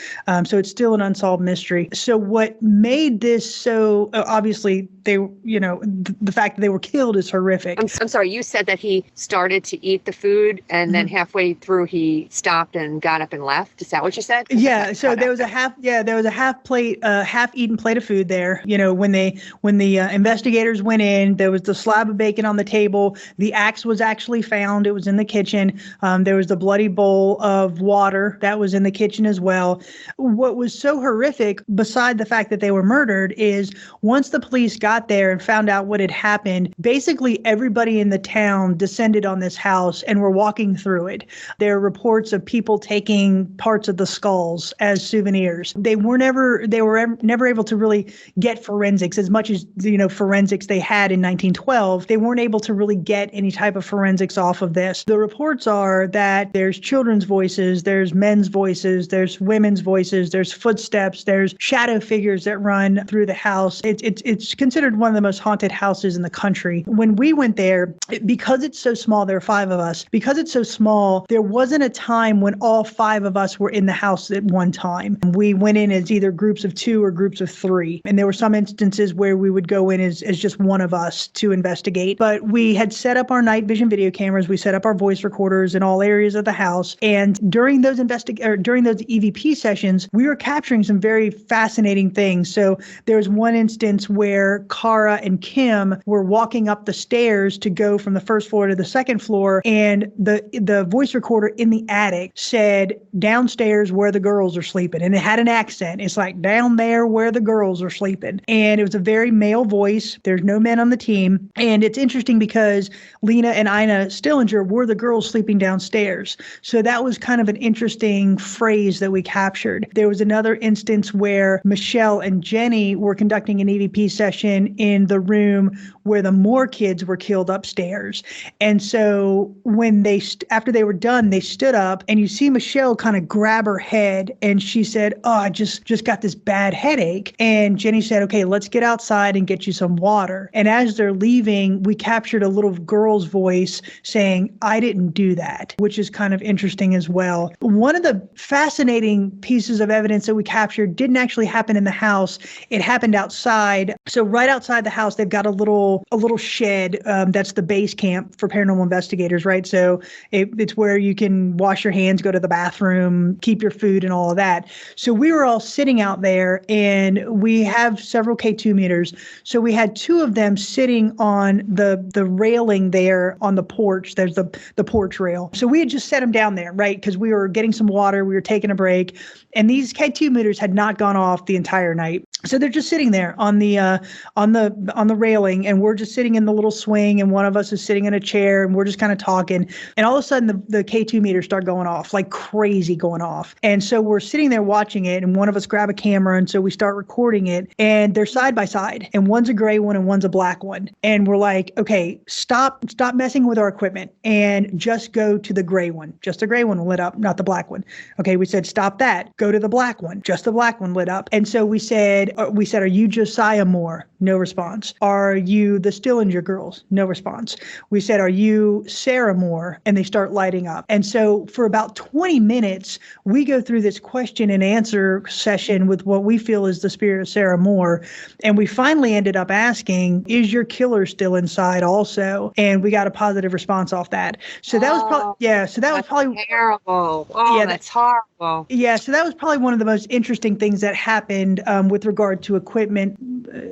So it's still an unsolved mystery. So what made this so, obviously, the fact that they were killed is horrific. I'm sorry, you said that he started to eat the food and then halfway through he stopped and got up and left. Is that what you said? Yeah. So there was a half-eaten plate of food there. When the investigators went in, there was the slab of bacon on the table. The axe was actually found. It was in the kitchen. There was the bloody bowl of water that was in the kitchen as well. What was so horrific, beside the fact that they were murdered, is once the police got there and found out what had happened, basically everybody in the town descended on this house and were walking through it. There are reports of people taking parts of the skulls as souvenirs. They were never able to really get forensics as much as forensics they had in 1912. They weren't able to really get any type of forensics off of this. The reports are that there's children's voices, there's men's voices, there's women's voices, there's footsteps, there's shadow figures that run through the house. It's considered one of the most haunted houses in the country. When we went there, because it's so small, there are 5 of us. Because it's so small, there wasn't a time when all 5 of us were in the house at one time. We went in as either groups of 2 or groups of 3. And there were some instances where we would go in as just one of us to investigate. But we had set up our night vision video cameras. We set up our voice recorders in all areas of the house. And during those EVP sessions, we were capturing some very fascinating things. So there was one instance where Cara and Kim were walking up the stairs to go from the first floor to the second floor, and the voice recorder in the attic said, "Downstairs where the girls are sleeping." And it had an accent. It's like, "Down there where the girls are sleeping." And it was a very male voice. There's no men on the team. And it's interesting because Lena and Ina Stillinger were the girls sleeping downstairs. So that was kind of an interesting phrase that we captured. There was another instance where Michelle and Jenny were conducting an EVP session in the room where the Moore kids were killed upstairs. And so when after they were done, they stood up, and you see Michelle kind of grab her head, and she said, "Oh, I just got this bad headache." And Jenny said, "Okay, let's get outside and get you some water." And as they're leaving, we captured a little girl's voice saying, "I didn't do that," which is kind of interesting as well. One of the fascinating pieces of evidence that we captured didn't actually happen in the house. It happened outside. So right outside the house, they've got a little shed that's the base camp for paranormal investigators, right? So it's where you can wash your hands, go to the bathroom, keep your food, and all of that. So we were all sitting out there, and we have several K2 meters. So we had 2 of them sitting on the railing there there on the porch. There's the porch rail. So we had just set them down there, right? Because we were getting some water, we were taking a break, and these K2 meters had not gone off the entire night. So they're just sitting there on the railing, and we're just sitting in the little swing, and one of us is sitting in a chair, and we're just kind of talking. And all of a sudden, the K2 meters start going off, like crazy going off. And so we're sitting there watching it, and one of us grab a camera, and so we start recording it, and they're side by side, and one's a gray one and one's a black one. And we're like, okay, stop messing with our equipment and just go to the gray one. Just the gray one lit up, not the black one. Okay, we said, stop that. Go to the black one. Just the black one lit up. And so we said, are you Josiah Moore? No response. Are you the Stillinger girls? No response. We said, are you Sarah Moore? And they start lighting up. And so for about 20 minutes, we go through this question and answer session with what we feel is the spirit of Sarah Moore. And we finally ended up asking, is your killer still inside also? And we got a positive response off that. So that was probably, so that was probably terrible. Oh, yeah, that's horrible. Yeah. So that was probably one of the most interesting things that happened with regard to equipment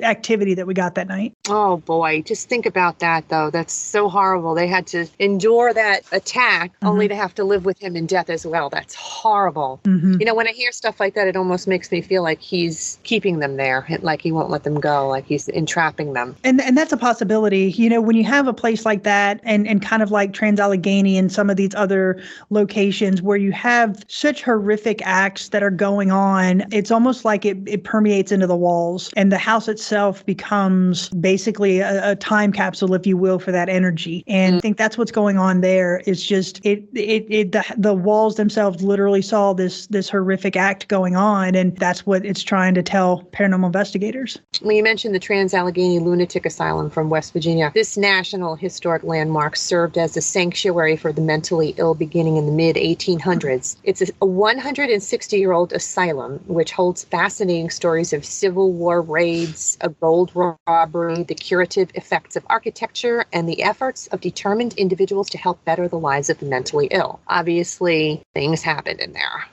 activity that we got that night. Oh boy, just think about that though. That's so horrible. They had to endure that attack only to have to live with him in death as well. That's horrible. You know, when I hear stuff like that, it almost makes me feel like he's keeping them there, like he won't let them go, like he's entrapping them. And that's a possibility. You know, when you have a place like that and kind of like Trans-Allegheny and some of these other locations where you have such horrific acts that are going on, it's almost like it permeates into the walls, and the house itself becomes basically a time capsule, if you will, for that energy. And I think that's what's going on there. It's just the walls themselves literally saw this horrific act going on, and that's what it's trying to tell paranormal investigators. When you mentioned the Trans-Allegheny Lunatic Asylum from West Virginia, this national historic landmark served as a sanctuary for the mentally ill beginning in the mid-1800s. It's a 160-year-old asylum which holds fascinating stories of Civil War raids, a gold robbery, the curative effects of architecture, and the efforts of determined individuals to help better the lives of the mentally ill. Obviously, things happened in there,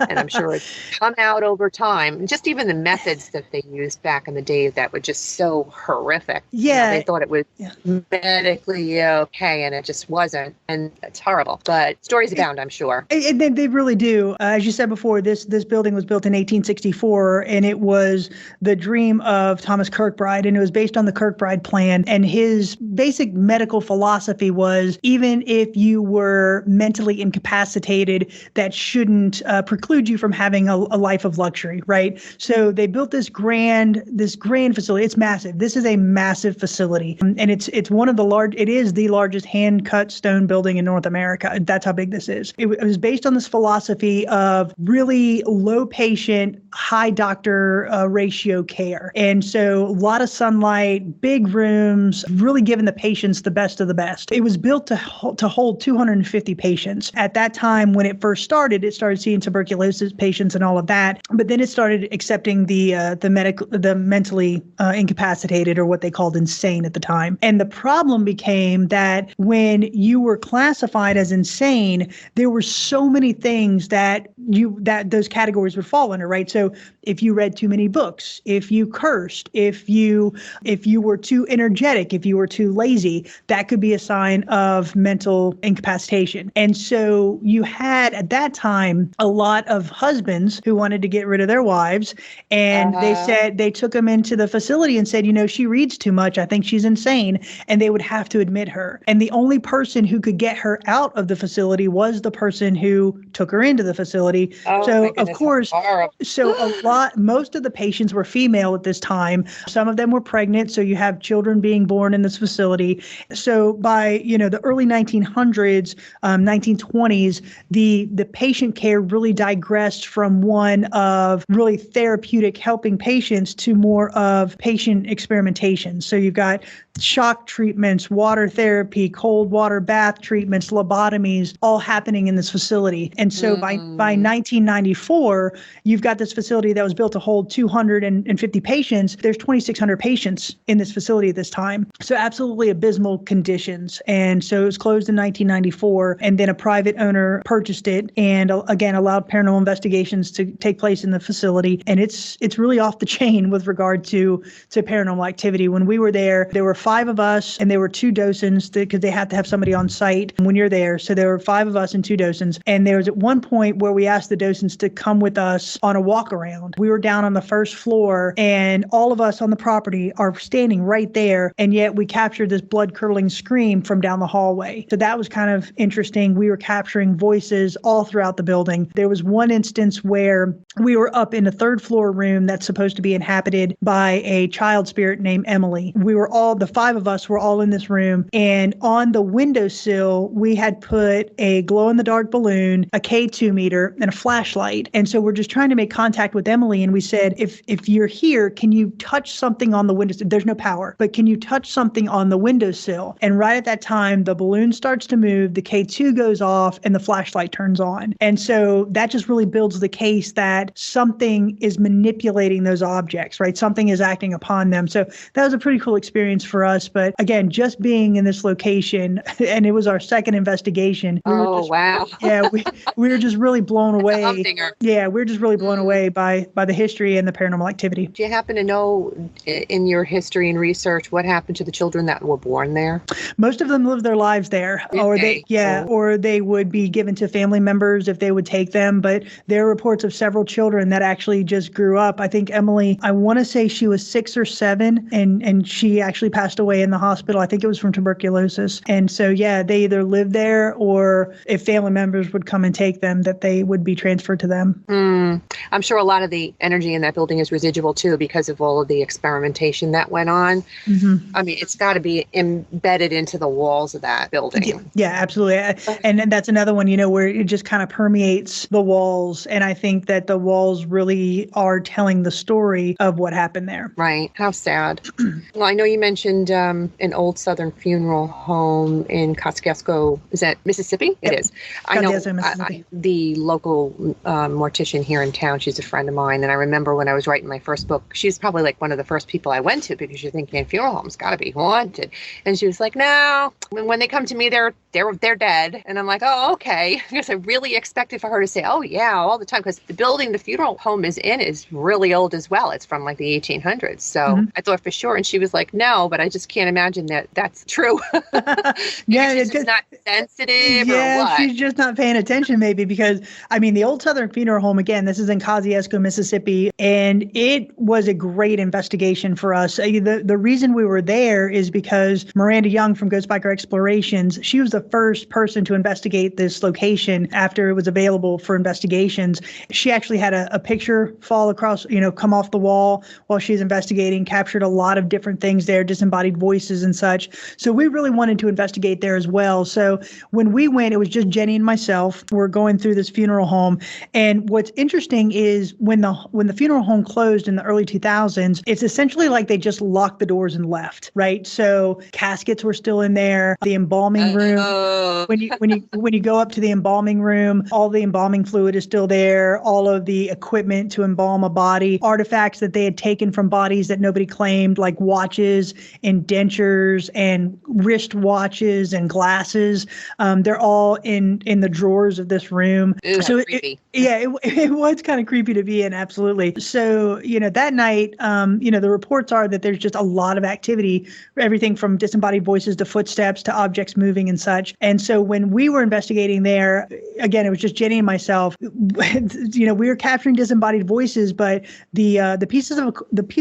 and I'm sure it's come out over time. Just even the methods that they used back in the day that were just so horrific. Yeah. They thought it was medically okay, and it just wasn't, and it's horrible. But stories abound, I'm sure. They really do. As you said before, this building was built in 1864, and it was the dream of Thomas Kirkbride, and it was based on the Kirkbride plan. And his basic medical philosophy was, even if you were mentally incapacitated, that shouldn't preclude you from having a life of luxury, right? So they built this grand facility. It's massive. This is a massive facility, and it's one of it is the largest hand-cut stone building in North America. That's how big this is. It was based on this philosophy of really low patient, high doctor ratio care. And so a lot of sunlight, big rooms, really giving the patients the best of the best. It was built to hold 250 patients. At that time, when it first started, it started seeing tuberculosis patients and all of that. But then it started accepting the mentally incapacitated, or what they called insane at the time. And the problem became that when you were classified as insane, there were so many things that those categories would fall under, right? So if you read too many books, if you cursed, if you were too energetic, if you were too lazy, that could be a sign of mental incapacitation. And so you had at that time a lot of husbands who wanted to get rid of their wives, and they took them into the facility and said, she reads too much, I think she's insane, and they would have to admit her. And the only person who could get her out of the facility was the person who took her into the facility. So of course, most of the patients were female at this time. Some of them were pregnant, so you have children being born in this facility. So by the early 1900s, 1920s, the patient care really digressed from one of really therapeutic helping patients to more of patient experimentation. So you've got shock treatments, water therapy, cold water bath treatments, lobotomies, all happening in this facility. And so by by 1994, you've got this facility that was built to hold 250 patients. There's 2,600 patients in this facility at this time. So absolutely abysmal conditions. And so it was closed in 1994, and then a private owner purchased it and again allowed paranormal investigations to take place in the facility. And it's really off the chain with regard to paranormal activity. When we were there were 5 of us and there were 2 docents because they had to have somebody on site when you're there. So there were 5 of us and 2 docents. And there was at one point where we asked the docents to come with us on a walk around. We were down on the first floor and all of us on the property are standing right there. And yet we captured this blood curdling scream from down the hallway. So that was kind of interesting. We were capturing voices all throughout the building. There was one instance where we were up in a 3rd floor room that's supposed to be inhabited by a child spirit named Emily. The 5 of us were all in this room, and on the windowsill, we had put a glow-in-the-dark balloon, a K2 meter, and a flashlight. And so we're just trying to make contact with Emily, and we said, if you're here, can you touch something on the windowsill? There's no power, but can you touch something on the windowsill? And right at that time, the balloon starts to move, the K2 goes off, and the flashlight turns on. And so that just really builds the case that something is manipulating those objects, right? Something is acting upon them. So that was a pretty cool experience for us. But again, just being in this location, and it was our second investigation. Wow. Yeah, we were just really blown away. Yeah, we were just really blown away by the history and the paranormal activity. Do you happen to know in your history and research what happened to the children that were born there? Most of them lived their lives there, or they would be given to family members if they would take them. But there are reports of several children that actually just grew up. I think Emily, I want to say she was 6 or 7, and she actually passed away in the hospital. I think it was from tuberculosis. And so, yeah, they either lived there, or if family members would come and take them, that they would be transferred to them. I'm sure a lot of the energy in that building is residual too, because of all of the experimentation that went on. Mm-hmm. I mean, it's got to be embedded into the walls of that building. Yeah, absolutely. And that's another one, where it just kind of permeates the walls. And I think that the walls really are telling the story of what happened there. Right. How sad. Well, I know you mentioned an old Southern funeral home in Kosciuszko. Is that Mississippi? Yep. It is. I know the local mortician here in town. She's a friend of mine. And I remember when I was writing my first book, she's probably like one of the first people I went to, because you're thinking funeral homes got to be haunted. And she was like, no, when they come to me, they're dead. And I'm like, oh, okay. Because I really expected for her to say, oh, yeah, all the time. Because the building the funeral home is in is really old as well. It's from like the 1800s. So I thought for sure. And she was like, no, but I just can't imagine that that's true. Yeah, she's just not sensitive or what? She's just not paying attention maybe, because, I mean, the old Southern funeral home, again, this is in Kosciuszko, Mississippi, and it was a great investigation for us. The reason we were there is because Miranda Young from Ghost Biker Explorations, she was the first person to investigate this location after it was available for investigations. She actually had a picture fall across, come off the wall while she's investigating, captured a lot of different things there, disembodied voices and such. So we really wanted to investigate there as well. So when we went, it was just Jenny and myself. We're going through this funeral home. And what's interesting is when the funeral home closed in the early 2000s, it's essentially like they just locked the doors and left, right? So caskets were still in there. The embalming room, when you go up to the embalming room, all the embalming fluid is still there. All of the equipment to embalm a body, artifacts that they had taken from bodies that nobody claimed, like watches and dentures and wrist watches and glasses. They're all in the drawers of this room. Ew, so creepy. It was kind of creepy to be in. Absolutely. So, that night, the reports are that there's just a lot of activity, everything from disembodied voices to footsteps to objects moving and such. And so when we were investigating there, again, it was just Jenny and myself, we were capturing disembodied voices, but the piece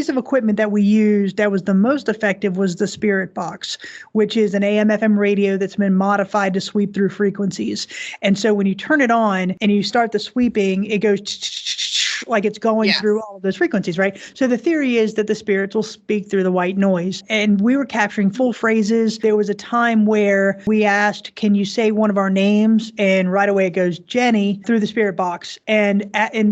of equipment that we used that was the most effective was the spirit box, which is an AM/FM radio that's been modified to sweep through frequencies. And so when you turn it on and you start the sweeping, it goes like it's going Yes. through all of those frequencies, right? So the theory is that the spirits will speak through the white noise. And we were capturing full phrases. There was a time where we asked, can you say one of our names? And right away it goes, Jenny, through the spirit box. And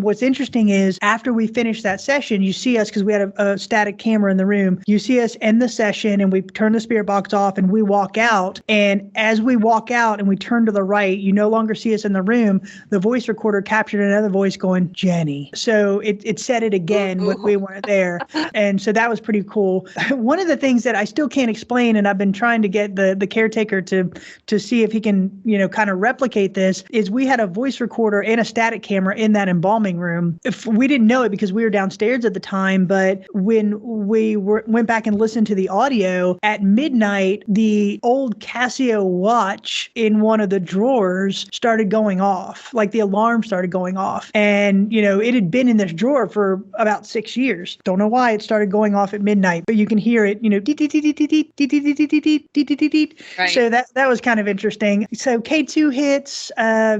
what's interesting is after we finished that session, you see us, because we had a static camera in the room, you see us end the session and we turn the spirit box off and we walk out. And as we walk out and we turn to the right, you no longer see us in the room. The voice recorder captured another voice going, Jenny. So it said it again when we weren't there. And so that was pretty cool. One of the things that I still can't explain, and I've been trying to get the caretaker to see if he can, kind of replicate this, is we had a voice recorder and a static camera in that embalming room. If we didn't know it because we were downstairs at the time, but when we went back and listened to the audio at midnight, the old Casio watch in one of the drawers started going off, like the alarm started going off. And, it had been in this drawer for about 6 years. Don't know why it started going off at midnight, but you can hear it, Right. So that was kind of interesting. So K2 hits,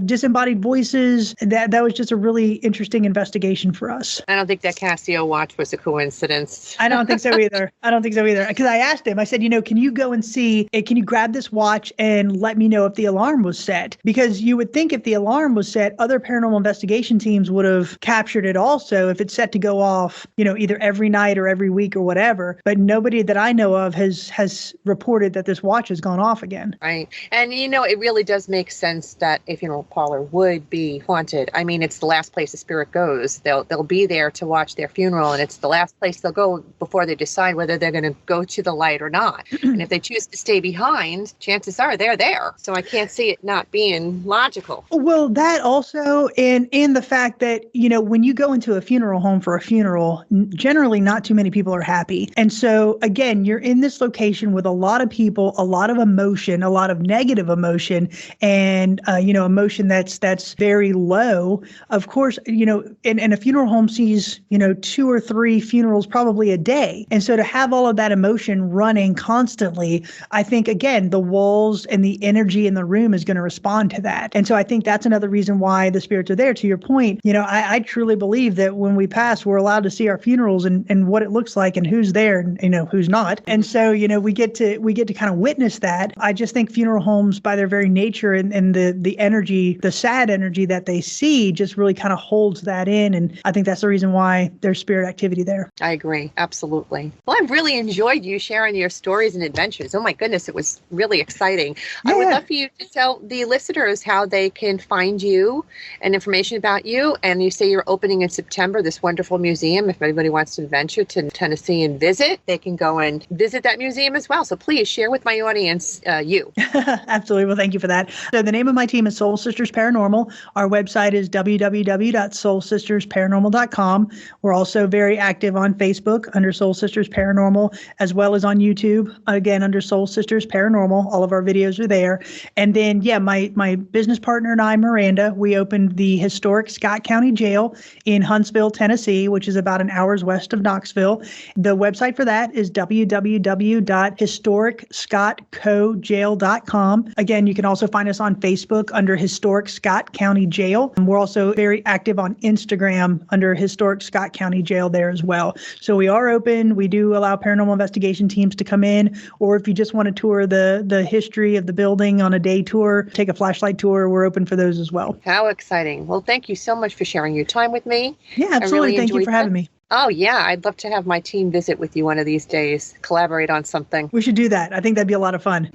disembodied voices, that was just a really interesting investigation for us. I don't think that Casio watch was a coincidence. I don't think so either. Because I asked him, I said, can you go and see, can you grab this watch and let me know if the alarm was set? Because you would think if the alarm was set, other paranormal investigation teams would have captured it also if it's set to go off, either every night or every week or whatever. But nobody that I know of has reported that this watch has gone off again. Right. And, it really does make sense that a funeral parlor would be haunted. I mean, it's the last place a spirit goes. They'll be there to watch their funeral, and it's the last place they'll go before they decide whether they're going to go to the light or not. And if they choose to stay behind, chances are they're there. So I can't see it not being logical. Well, that also, and the fact that, when you go into a funeral home for a funeral, generally not too many people are happy. And so, again, you're in this location with a lot of people, a lot of emotion, a lot of negative emotion, and, emotion that's very low. Of course, and a funeral home sees, 2 or 3 funerals probably a day. And so to have all of that emotion running constantly, I think, again, the walls and the energy in the room is going to respond to that. And so I think that's another reason why the spirits are there. To your point, I truly believe that when we pass, we're allowed to see our funerals and what it looks like and who's there and, who's not. And so, we get to kind of witness that. I just think funeral homes, by their very nature and the energy, the sad energy that they see, just really kind of holds that in. And I think that's the reason why there's spirit activity there. I agree. Absolutely. Well, I've really enjoyed you sharing your stories and adventures. Oh my goodness, it was really exciting. Yeah. I would love for you to tell the listeners how they can find you and information about you. And you say you're opening in September, this wonderful museum. If anybody wants to venture to Tennessee and visit, they can go and visit that museum as well. So please share with my audience you. Absolutely. Well, thank you for that. So the name of my team is Soul Sisters Paranormal. Our website is www.soulsistersparanormal.com. We're also very active on Facebook under Soul Sisters Paranormal, as well as on YouTube, again, under Soul Sisters Paranormal. All of our videos are there. And then, my business partner and I, Miranda, we opened the historic Scott County Jail in Huntsville, Tennessee, which is about an hour's west of Knoxville. The website for that is www.historicscottcojail.com. Again, you can also find us on Facebook under Historic Scott County Jail. And we're also very active on Instagram under Historic Scott County Jail there as well. So we are open. We do allow paranormal investigation teams to come in, or if you just want to tour the history of the building on a day tour, take a flashlight tour, we're open for those as well. How exciting. Well, thank you so much for sharing your time with me. Yeah, absolutely. Thank you for having me. Oh, yeah. I'd love to have my team visit with you one of these days, collaborate on something. We should do that. I think that'd be a lot of fun.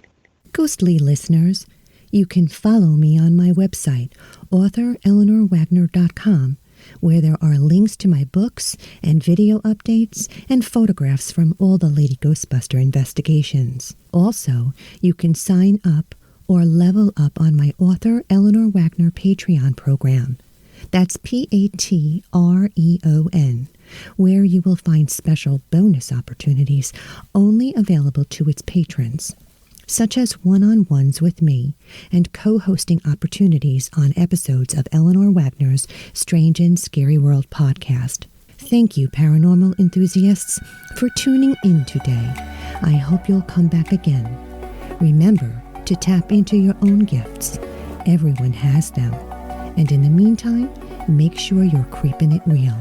Ghostly listeners, you can follow me on my website, authoreleanorwagner.com, where there are links to my books and video updates and photographs from all the Lady Ghostbuster investigations. Also, you can sign up or level up on my author Eleanor Wagner Patreon program. That's Patreon, where you will find special bonus opportunities only available to its patrons, such as one-on-ones with me and co-hosting opportunities on episodes of Eleanor Wagner's Strange and Scary World podcast. Thank you, paranormal enthusiasts, for tuning in today. I hope you'll come back again. Remember to tap into your own gifts. Everyone has them. And in the meantime, Make sure you're creeping it real.